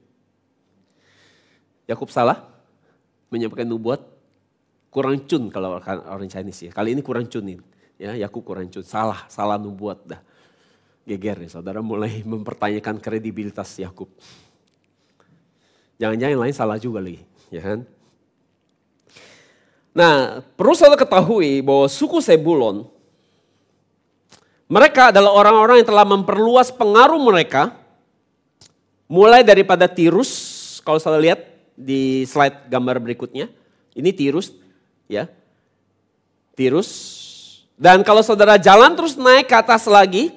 Yakub salah? Menyampaikan nubuat? Kurang cun kalau orang Chinese ya. Kali ini kurang cun ini. Ya, Yakub kurang cun, salah nubuat dah. Geger nih, saudara mulai mempertanyakan kredibilitas Yakub. Jangan-jangan yang lain salah juga lagi, ya kan? Nah, perlu saudara ketahui bahwa suku Sebulon, mereka adalah orang-orang yang telah memperluas pengaruh mereka, mulai daripada Tirus, kalau saudara lihat di slide gambar berikutnya, ini Tirus, ya, Tirus. Dan kalau saudara jalan terus naik ke atas lagi,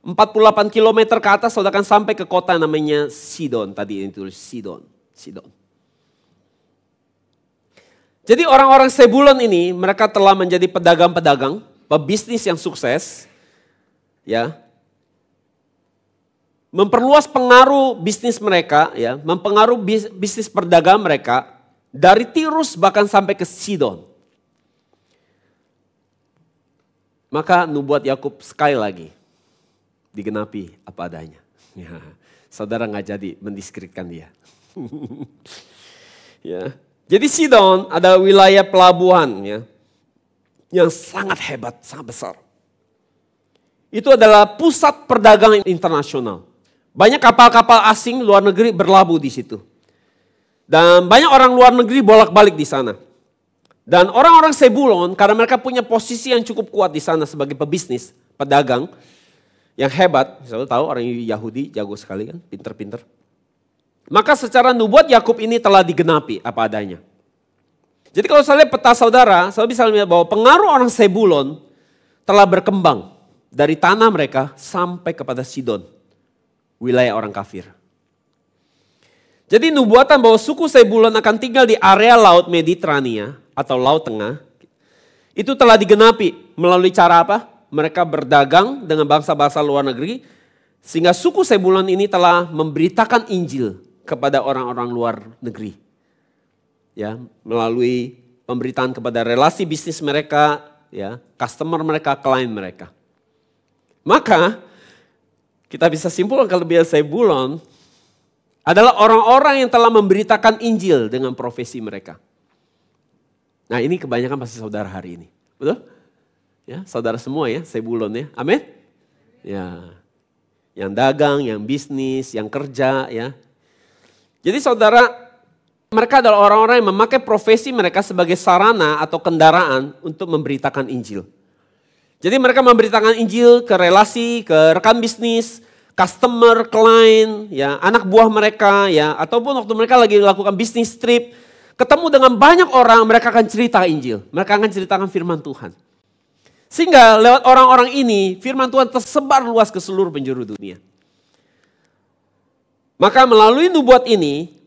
48 km ke atas saudara akan sampai ke kota namanya Sidon. Tadi ini tulis Sidon. Jadi orang-orang Sebulon ini mereka telah menjadi pedagang-pedagang, pebisnis yang sukses. Ya. Memperluas pengaruh bisnis mereka, ya, mempengaruhi bisnis perdagangan mereka dari Tirus bahkan sampai ke Sidon. Maka nubuat Yakub sekali lagi digenapi apa adanya. Ya, saudara nggak jadi mendiskreditkan dia. Ya. Jadi Sidon adalah wilayah pelabuhan ya, yang sangat hebat, sangat besar. Itu adalah pusat perdagangan internasional. Banyak kapal-kapal asing luar negeri berlabuh di situ. Dan banyak orang luar negeri bolak-balik di sana. Dan orang-orang Sebulon karena mereka punya posisi yang cukup kuat di sana sebagai pebisnis, pedagang yang hebat. Saya tahu orang Yahudi jago sekali kan, pinter-pinter. Maka secara nubuat Yakub ini telah digenapi apa adanya. Jadi kalau saya lihat peta saudara, saya bisa lihat bahwa pengaruh orang Sebulon telah berkembang dari tanah mereka sampai kepada Sidon, wilayah orang kafir. Jadi nubuatan bahwa suku Sebulon akan tinggal di area laut Mediterania atau laut tengah, itu telah digenapi melalui cara apa? Mereka berdagang dengan bangsa-bangsa luar negeri, sehingga suku Sebulon ini telah memberitakan Injil kepada orang-orang luar negeri. Ya, melalui pemberitaan kepada relasi bisnis mereka, ya, customer mereka, klien mereka. Maka kita bisa simpulkan kelebihan Zebulon adalah orang-orang yang telah memberitakan Injil dengan profesi mereka. Nah ini kebanyakan pasti saudara hari ini. Betul? Ya, saudara semua ya, Zebulon ya. Amin? Ya. Yang dagang, yang bisnis, yang kerja ya. Jadi saudara, mereka adalah orang-orang yang memakai profesi mereka sebagai sarana atau kendaraan untuk memberitakan Injil. Jadi mereka memberitakan Injil ke relasi, ke rekan bisnis, customer, klien, ya, anak buah mereka, ya, ataupun waktu mereka lagi lakukan bisnis trip, ketemu dengan banyak orang, mereka akan cerita Injil, mereka akan ceritakan firman Tuhan. Sehingga lewat orang-orang ini, firman Tuhan tersebar luas ke seluruh penjuru dunia. Maka melalui nubuat ini,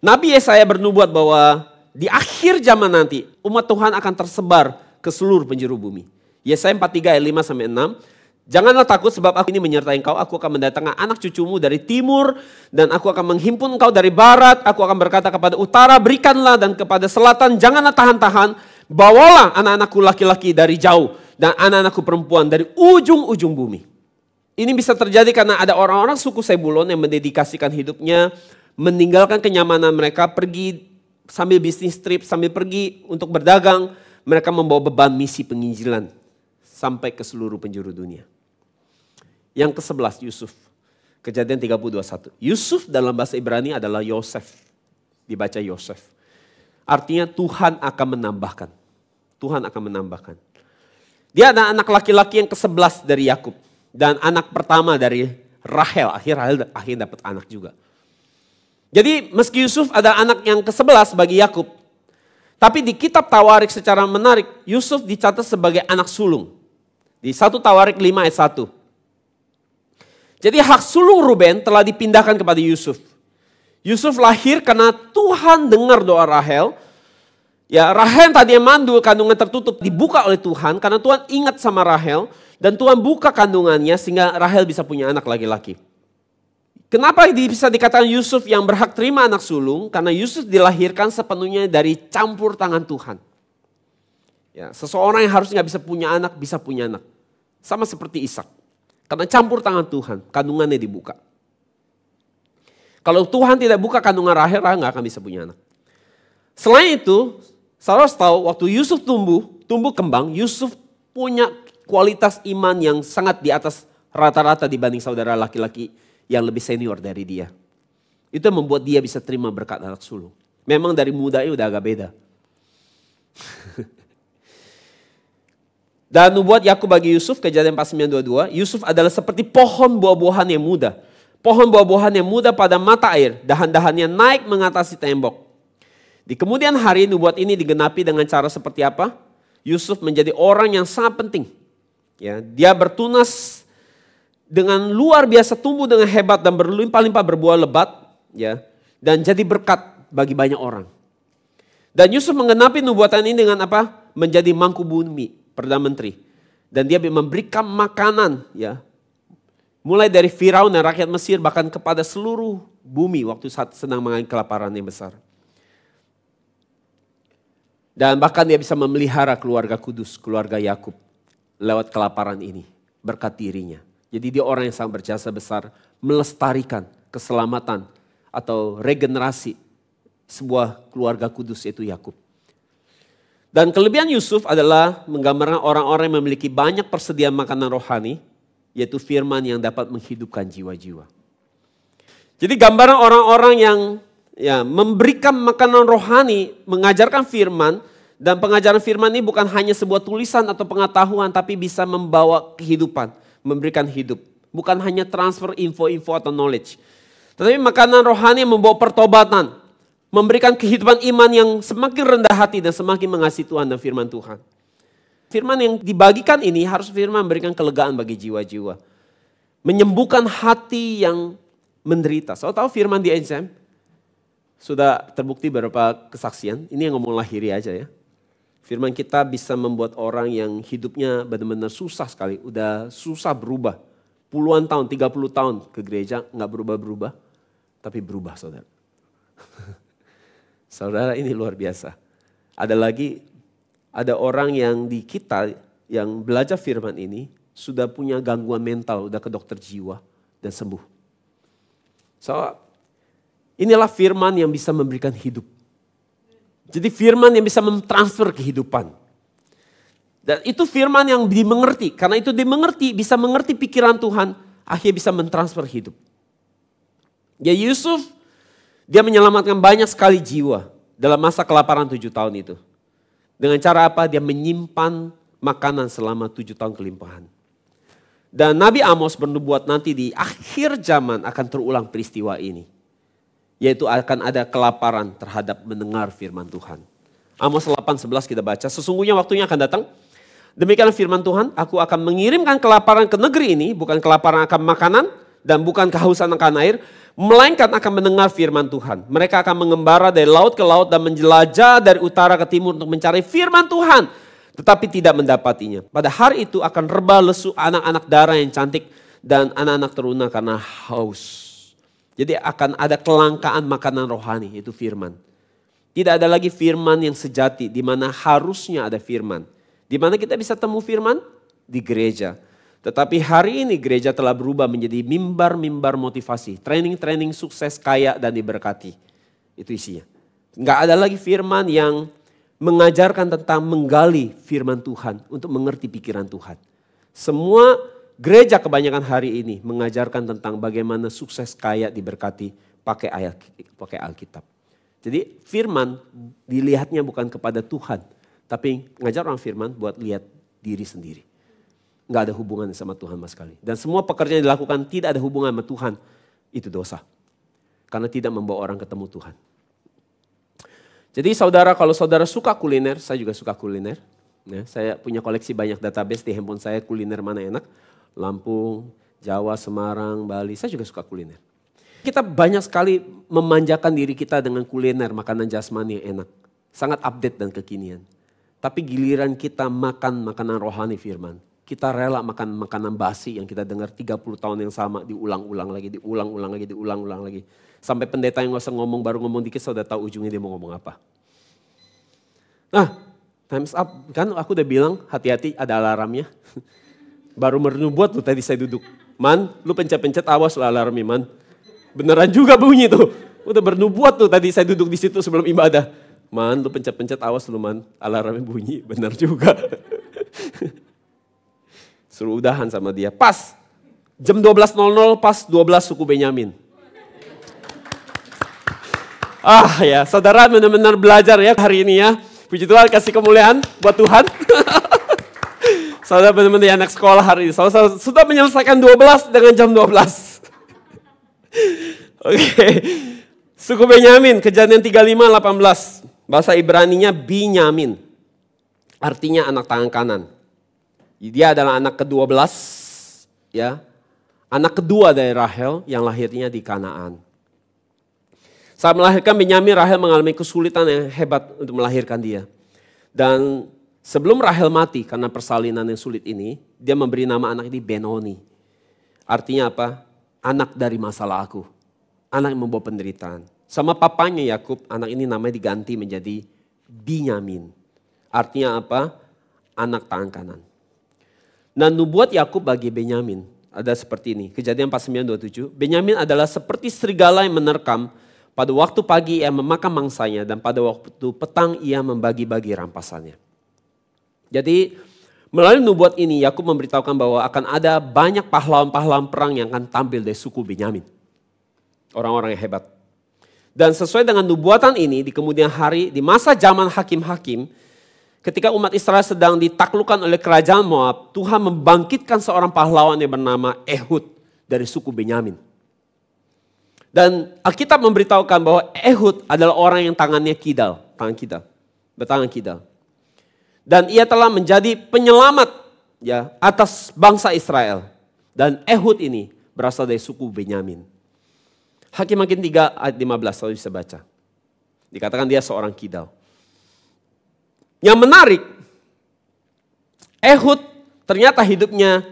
Nabi Yesaya bernubuat bahwa di akhir zaman nanti, umat Tuhan akan tersebar ke seluruh penjuru bumi. Yesaya 43 ayat 5 sampai 6. Janganlah takut sebab aku ini menyertai engkau. Aku akan mendatangkan anak cucumu dari timur. Dan aku akan menghimpun engkau dari barat. Aku akan berkata kepada utara berikanlah. Dan kepada selatan janganlah tahan-tahan. Bawalah anak-anakku laki-laki dari jauh. Dan anak-anakku perempuan dari ujung-ujung bumi. Ini bisa terjadi karena ada orang-orang suku Zebulon yang mendedikasikan hidupnya. Meninggalkan kenyamanan mereka. Pergi sambil bisnis trip. Sambil pergi untuk berdagang. Mereka membawa beban misi penginjilan sampai ke seluruh penjuru dunia. Yang ke-11 Yusuf. Kejadian 30:21. Yusuf dalam bahasa Ibrani adalah Yosef. Dibaca Yosef. Artinya Tuhan akan menambahkan. Tuhan akan menambahkan. Dia ada anak laki-laki yang ke-11 dari Yakub. Dan anak pertama dari Rahel. Akhirnya dapat anak juga. Jadi meski Yusuf ada anak yang ke-11 bagi Yakub. Tapi di kitab Tawarik secara menarik, Yusuf dicatat sebagai anak sulung. Di 1 Tawarik 5 ayat 1. Jadi hak sulung Ruben telah dipindahkan kepada Yusuf. Yusuf lahir karena Tuhan dengar doa Rahel. Ya, Rahel tadi yang mandul, kandungan tertutup, dibuka oleh Tuhan karena Tuhan ingat sama Rahel. Dan Tuhan buka kandungannya sehingga Rahel bisa punya anak laki-laki. Kenapa bisa dikatakan Yusuf yang berhak terima anak sulung? Karena Yusuf dilahirkan sepenuhnya dari campur tangan Tuhan. Ya, seseorang yang harusnya gak bisa punya anak, bisa punya anak. Sama seperti Ishak. Karena campur tangan Tuhan, kandungannya dibuka. Kalau Tuhan tidak buka kandungan Rahel gak akan bisa punya anak. Selain itu, saudara harus tahu waktu Yusuf tumbuh kembang, Yusuf punya kualitas iman yang sangat di atas rata-rata dibanding saudara laki-laki yang lebih senior dari dia. Itu yang membuat dia bisa terima berkat anak sulung. Memang dari mudanya udah agak beda. Dan nubuat Yakub bagi Yusuf, Kejadian 49:22, Yusuf adalah seperti pohon buah-buahan yang muda. Pohon buah-buahan yang muda pada mata air, dahan-dahannya naik mengatasi tembok. Di kemudian hari nubuat ini digenapi dengan cara seperti apa? Yusuf menjadi orang yang sangat penting. Ya, dia bertunas dengan luar biasa, tumbuh dengan hebat dan berlimpah-limpah berbuah lebat. Ya, dan jadi berkat bagi banyak orang. Dan Yusuf menggenapi nubuatan ini dengan apa? Menjadi mangku bumi. Perdana Menteri. Dan dia memberikan makanan ya. Mulai dari Firaun dan rakyat Mesir bahkan kepada seluruh bumi waktu saat sedang mengalami kelaparan yang besar. Dan bahkan dia bisa memelihara keluarga kudus, keluarga Yakub lewat kelaparan ini berkat dirinya. Jadi dia orang yang sangat berjasa besar melestarikan keselamatan atau regenerasi sebuah keluarga kudus yaitu Yakub. Dan kelebihan Yusuf adalah menggambarkan orang-orang yang memiliki banyak persediaan makanan rohani, yaitu firman yang dapat menghidupkan jiwa-jiwa. Jadi gambaran orang-orang yang memberikan makanan rohani, mengajarkan firman, dan pengajaran firman ini bukan hanya sebuah tulisan atau pengetahuan, tapi bisa membawa kehidupan, memberikan hidup. Bukan hanya transfer info-info atau knowledge. Tetapi makanan rohani yang membawa pertobatan, memberikan kehidupan iman yang semakin rendah hati dan semakin mengasihi Tuhan dan firman Tuhan. Firman yang dibagikan ini harus firman memberikan kelegaan bagi jiwa-jiwa. Menyembuhkan hati yang menderita. Saya tahu firman di NCM sudah terbukti beberapa kesaksian. Ini yang ngomong lahiri aja ya. Firman kita bisa membuat orang yang hidupnya benar-benar susah sekali. Udah susah berubah. Puluhan tahun, 30 tahun ke gereja gak berubah-berubah. Tapi berubah saudara. Saudara ini luar biasa. Ada orang yang di kita yang belajar firman ini, sudah punya gangguan mental, udah ke dokter jiwa dan sembuh. So, inilah firman yang bisa memberikan hidup. Jadi firman yang bisa mentransfer kehidupan. Dan itu firman yang dimengerti. Karena itu dimengerti, bisa mengerti pikiran Tuhan, akhirnya bisa mentransfer hidup. Ya Yusuf, dia menyelamatkan banyak sekali jiwa dalam masa kelaparan 7 tahun itu. Dengan cara apa? Dia menyimpan makanan selama 7 tahun kelimpahan. Dan Nabi Amos bernubuat nanti di akhir zaman akan terulang peristiwa ini. Yaitu akan ada kelaparan terhadap mendengar firman Tuhan. Amos 8:11 kita baca, sesungguhnya waktunya akan datang. Demikian firman Tuhan, aku akan mengirimkan kelaparan ke negeri ini, bukan kelaparan akan makanan dan bukan kehausan akan air, melainkan akan mendengar firman Tuhan. Mereka akan mengembara dari laut ke laut dan menjelajah dari utara ke timur untuk mencari firman Tuhan. Tetapi tidak mendapatinya. Pada hari itu akan rebah lesu anak-anak darah yang cantik dan anak-anak teruna karena haus. Jadi akan ada kelangkaan makanan rohani, itu firman. Tidak ada lagi firman yang sejati, di mana harusnya ada firman. Di mana kita bisa temu firman? Di gereja. Tetapi hari ini gereja telah berubah menjadi mimbar-mimbar motivasi. Training-training sukses, kaya dan diberkati. Itu isinya. Enggak ada lagi firman yang mengajarkan tentang menggali firman Tuhan untuk mengerti pikiran Tuhan. Semua gereja kebanyakan hari ini mengajarkan tentang bagaimana sukses, kaya, diberkati pakai Alkitab. Jadi firman dilihatnya bukan kepada Tuhan, tapi ngajar orang firman buat lihat diri sendiri. Nggak ada hubungan sama Tuhan sama sekali. Dan semua pekerjaan yang dilakukan tidak ada hubungan sama Tuhan. Itu dosa. Karena tidak membawa orang ketemu Tuhan. Jadi saudara, kalau saudara suka kuliner, saya juga suka kuliner. Ya, saya punya koleksi banyak database di handphone saya, kuliner mana enak. Lampung, Jawa, Semarang, Bali, saya juga suka kuliner. Kita banyak sekali memanjakan diri kita dengan kuliner, makanan jasmani yang enak. Sangat update dan kekinian. Tapi giliran kita makan makanan rohani firman. Kita rela makan makanan basi yang kita dengar 30 tahun yang sama diulang-ulang lagi. Sampai pendeta yang gak usah ngomong, baru ngomong dikit saya udah tahu ujungnya dia mau ngomong apa. Nah, time's up. Kan aku udah bilang hati-hati ada alarmnya. Baru bernubuat tuh tadi saya duduk. Man, lu pencet-pencet awas lu alarmnya man. Beneran juga bunyi tuh. Udah bernubuat tuh tadi saya duduk di situ sebelum ibadah. Man, lu pencet-pencet awas lu man. Alarmnya bunyi, bener juga. Suruh udahan sama dia. Pas. Jam 12.00 pas 12 suku Benyamin. Ya saudara benar-benar belajar ya hari ini ya. Puji Tuhan kasih kemuliaan buat Tuhan. Saudara benar-benar anak sekolah hari ini. Saudara sudah menyelesaikan 12 dengan jam 12. Oke. Suku Benyamin, Kejadian 35:18. Bahasa Ibraninya Binyamin. Artinya anak tangan kanan. Dia adalah anak ke-12 ya. Anak kedua dari Rahel yang lahirnya di Kanaan. Saat melahirkan Benyamin, Rahel mengalami kesulitan yang hebat untuk melahirkan dia. Dan sebelum Rahel mati karena persalinan yang sulit ini, dia memberi nama anak ini Benoni. Artinya apa? Anak dari masalah aku. Anak yang membawa penderitaan. Sama papanya Yakub, anak ini namanya diganti menjadi Binyamin. Artinya apa? Anak tangan kanan. Nah nubuat Yakub bagi Benyamin ada seperti ini. Kejadian 49:27. Benyamin adalah seperti serigala yang menerkam. Pada waktu pagi ia memakan mangsanya dan pada waktu petang ia membagi-bagi rampasannya. Jadi melalui nubuat ini Yakub memberitahukan bahwa akan ada banyak pahlawan-pahlawan perang yang akan tampil dari suku Benyamin. Orang-orang yang hebat. Dan sesuai dengan nubuatan ini di kemudian hari di masa zaman hakim-hakim, ketika umat Israel sedang ditaklukkan oleh kerajaan Moab, Tuhan membangkitkan seorang pahlawan yang bernama Ehud dari suku Benyamin. Dan Alkitab memberitahukan bahwa Ehud adalah orang yang tangannya kidal, bertangan kidal. Dan ia telah menjadi penyelamat ya atas bangsa Israel. Dan Ehud ini berasal dari suku Benyamin. Hakim-hakim 3 ayat 15, saya bisa baca. Dikatakan dia seorang kidal. Yang menarik, Ehud ternyata hidupnya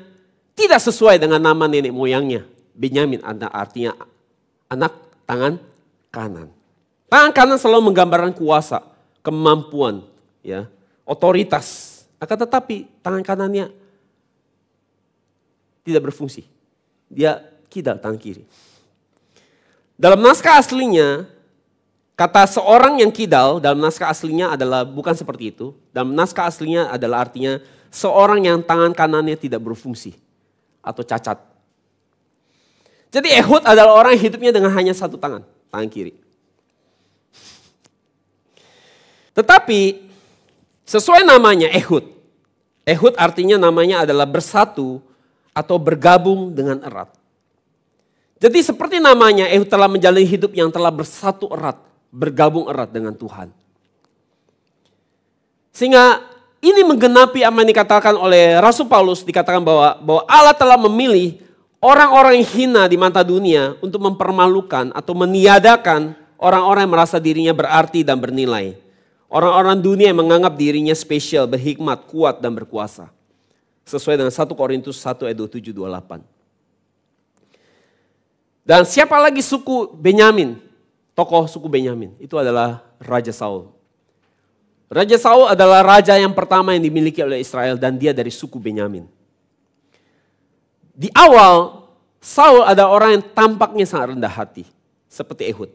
tidak sesuai dengan nama nenek moyangnya. Benyamin artinya anak tangan kanan. Tangan kanan selalu menggambarkan kuasa, kemampuan, ya, otoritas. Akan tetapi tangan kanannya tidak berfungsi. Dia kidal tangan kiri. Dalam naskah aslinya, kata seorang yang kidal dalam naskah aslinya adalah bukan seperti itu. Dalam naskah aslinya adalah artinya seorang yang tangan kanannya tidak berfungsi atau cacat. Jadi Ehud adalah orang yang hidupnya dengan hanya satu tangan kiri. Tetapi sesuai namanya Ehud. Ehud artinya namanya adalah bersatu atau bergabung dengan erat. Jadi seperti namanya Ehud telah menjalani hidup yang telah bersatu erat, bergabung erat dengan Tuhan. Sehingga ini menggenapi apa yang dikatakan oleh Rasul Paulus, dikatakan bahwa Allah telah memilih orang-orang yang hina di mata dunia untuk mempermalukan atau meniadakan orang-orang yang merasa dirinya berarti dan bernilai. Orang-orang dunia yang menganggap dirinya spesial, berhikmat, kuat dan berkuasa. Sesuai dengan 1 Korintus 1 ayat 27-28. Dan siapa lagi suku Benyamin? Tokoh suku Benyamin itu adalah Raja Saul. Raja Saul adalah raja yang pertama yang dimiliki oleh Israel dan dia dari suku Benyamin. Di awal, Saul adalah orang yang tampaknya sangat rendah hati, seperti Ehud.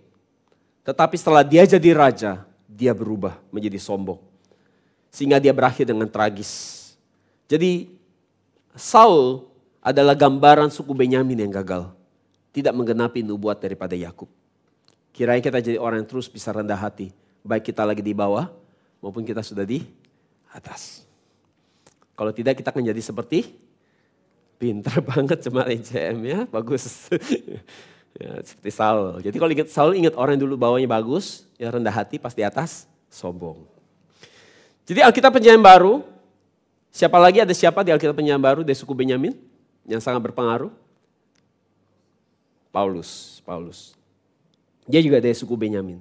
Tetapi setelah dia jadi raja, dia berubah menjadi sombong. Sehingga dia berakhir dengan tragis. Jadi Saul adalah gambaran suku Benyamin yang gagal. Tidak menggenapi nubuat daripada Yakub. Kiranya kita jadi orang yang terus bisa rendah hati. Baik kita lagi di bawah maupun kita sudah di atas. Kalau tidak kita akan jadi seperti pintar banget jemaat ECM ya, bagus. Ya, seperti Saul. Jadi kalau ingat Saul, ingat orang yang dulu bawahnya bagus, ya rendah hati, pas di atas sombong. Jadi Alkitab Perjanjian Baru, siapa lagi, ada siapa di Alkitab Perjanjian Baru dari suku Benyamin yang sangat berpengaruh? Paulus. Dia juga dari suku Benyamin.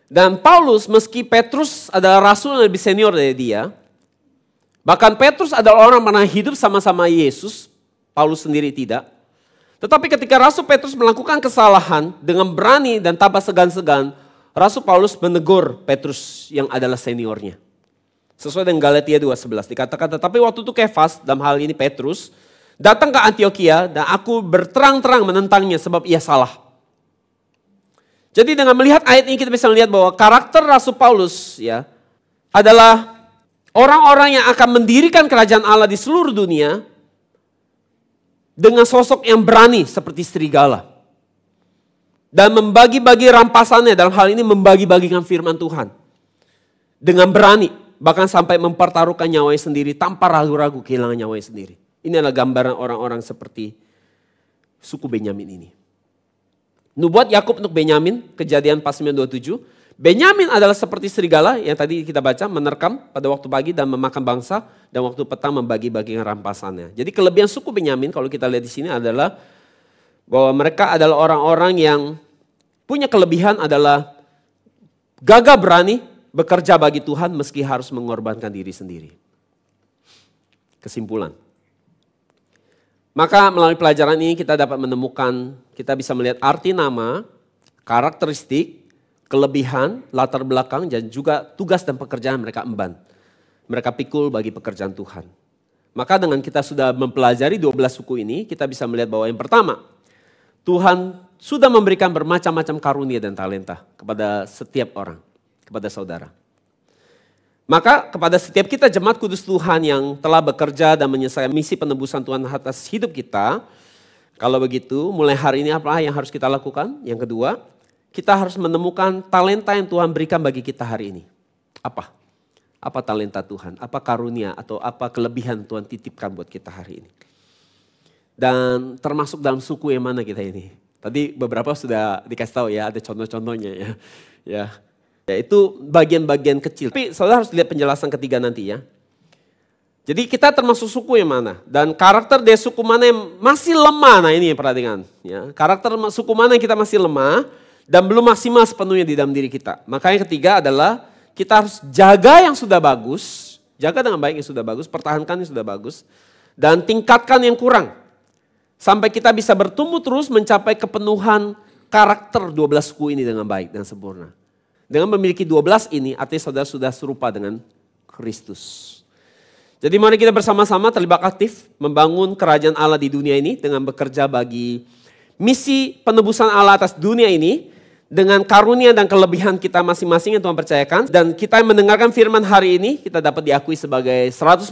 Dan Paulus, meski Petrus adalah rasul yang lebih senior dari dia, bahkan Petrus adalah orang yang pernah hidup sama-sama Yesus, Paulus sendiri tidak. Tetapi ketika Rasul Petrus melakukan kesalahan dengan berani dan tanpa segan-segan, Rasul Paulus menegur Petrus yang adalah seniornya. Sesuai dengan Galatia 2:11 dikatakan, tetapi waktu itu Kefas, dalam hal ini Petrus, datang ke Antioquia dan aku berterang-terang menentangnya sebab ia salah. Jadi dengan melihat ayat ini kita bisa melihat bahwa karakter Rasul Paulus ya adalah orang-orang yang akan mendirikan kerajaan Allah di seluruh dunia dengan sosok yang berani seperti serigala. Dan membagi-bagi rampasannya, dalam hal ini membagi-bagikan firman Tuhan. Dengan berani, bahkan sampai mempertaruhkan nyawanya sendiri tanpa ragu-ragu kehilangan nyawanya sendiri. Ini adalah gambaran orang-orang seperti suku Benyamin ini. Nubuat Yakub untuk Benyamin, Kejadian pasal 9:27. Benyamin adalah seperti serigala yang tadi kita baca, menerkam pada waktu pagi dan memakan bangsa, dan waktu petang membagi-bagikan rampasannya. Jadi kelebihan suku Benyamin kalau kita lihat di sini adalah bahwa mereka adalah orang-orang yang punya kelebihan adalah gagah berani bekerja bagi Tuhan meski harus mengorbankan diri sendiri. Kesimpulan. Maka melalui pelajaran ini kita dapat menemukan, kita bisa melihat arti nama, karakteristik, kelebihan, latar belakang, dan juga tugas dan pekerjaan mereka emban. Mereka pikul bagi pekerjaan Tuhan. Maka dengan kita sudah mempelajari 12 suku ini, kita bisa melihat bahwa yang pertama, Tuhan sudah memberikan bermacam-macam karunia dan talenta kepada setiap orang, kepada saudara. Maka kepada setiap kita jemaat kudus Tuhan yang telah bekerja dan menyelesaikan misi penebusan Tuhan atas hidup kita, kalau begitu mulai hari ini apa yang harus kita lakukan? Yang kedua, kita harus menemukan talenta yang Tuhan berikan bagi kita hari ini. Apa? Apa talenta Tuhan? Apa karunia atau apa kelebihan Tuhan titipkan buat kita hari ini? Dan termasuk dalam suku yang mana kita ini? Tadi beberapa sudah dikasih tahu ya, ada contoh-contohnya ya. Ya itu bagian-bagian kecil. Tapi saudara harus lihat penjelasan ketiga nanti ya. Jadi kita termasuk suku yang mana? Dan karakter dari suku mana yang masih lemah? Nah ini perhatikan. Ya. Karakter suku mana yang kita masih lemah dan belum maksimal sepenuhnya di dalam diri kita. Maka yang ketiga adalah kita harus jaga yang sudah bagus. Jaga dengan baik yang sudah bagus, pertahankan yang sudah bagus. Dan tingkatkan yang kurang. Sampai kita bisa bertumbuh terus mencapai kepenuhan karakter 12 suku ini dengan baik dan sempurna. Dengan memiliki 12 ini artinya saudara sudah serupa dengan Kristus. Jadi mari kita bersama-sama terlibat aktif membangun kerajaan Allah di dunia ini dengan bekerja bagi misi penebusan Allah atas dunia ini dengan karunia dan kelebihan kita masing-masing yang Tuhan percayakan. Dan kita yang mendengarkan firman hari ini, kita dapat diakui sebagai 144.000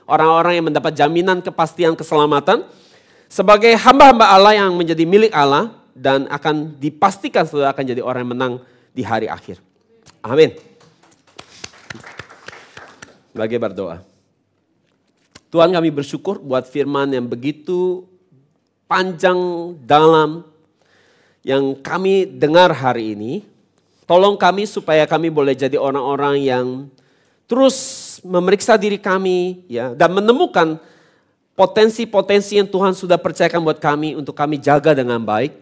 orang-orang yang mendapat jaminan kepastian keselamatan sebagai hamba-hamba Allah yang menjadi milik Allah dan akan dipastikan saudara akan jadi orang yang menang di hari akhir. Amin. Bagi berdoa. Tuhan, kami bersyukur buat firman yang begitu panjang, dalam yang kami dengar hari ini. Tolong kami supaya kami boleh jadi orang-orang yang terus memeriksa diri kami ya, dan menemukan potensi-potensi yang Tuhan sudah percayakan buat kami untuk kami jaga dengan baik.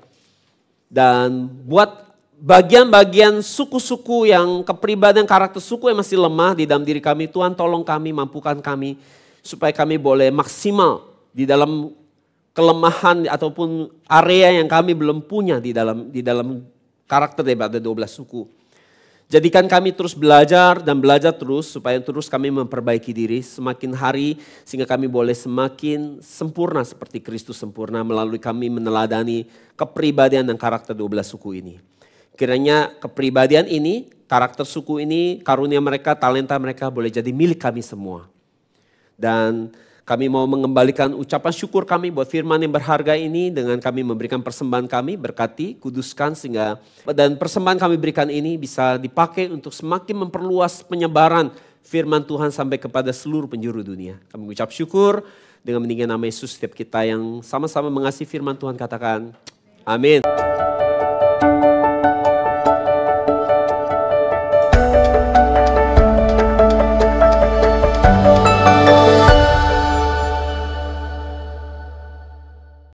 Dan buat bagian-bagian suku-suku yang kepribadian karakter suku yang masih lemah di dalam diri kami, Tuhan tolong kami, mampukan kami supaya kami boleh maksimal di dalam kelemahan ataupun area yang kami belum punya di dalam karakter daripada 12 suku. Jadikan kami terus belajar dan belajar terus supaya terus kami memperbaiki diri semakin hari sehingga kami boleh semakin sempurna seperti Kristus sempurna melalui kami meneladani kepribadian dan karakter 12 suku ini. Kiranya kepribadian ini, karakter suku ini, karunia mereka, talenta mereka boleh jadi milik kami semua. Dan kami mau mengembalikan ucapan syukur kami buat firman yang berharga ini dengan kami memberikan persembahan kami, berkati, kuduskan sehingga dan persembahan kami berikan ini bisa dipakai untuk semakin memperluas penyebaran firman Tuhan sampai kepada seluruh penjuru dunia. Kami mengucap syukur dengan meninggikan nama Yesus, setiap kita yang sama-sama mengasihi firman Tuhan katakan amin.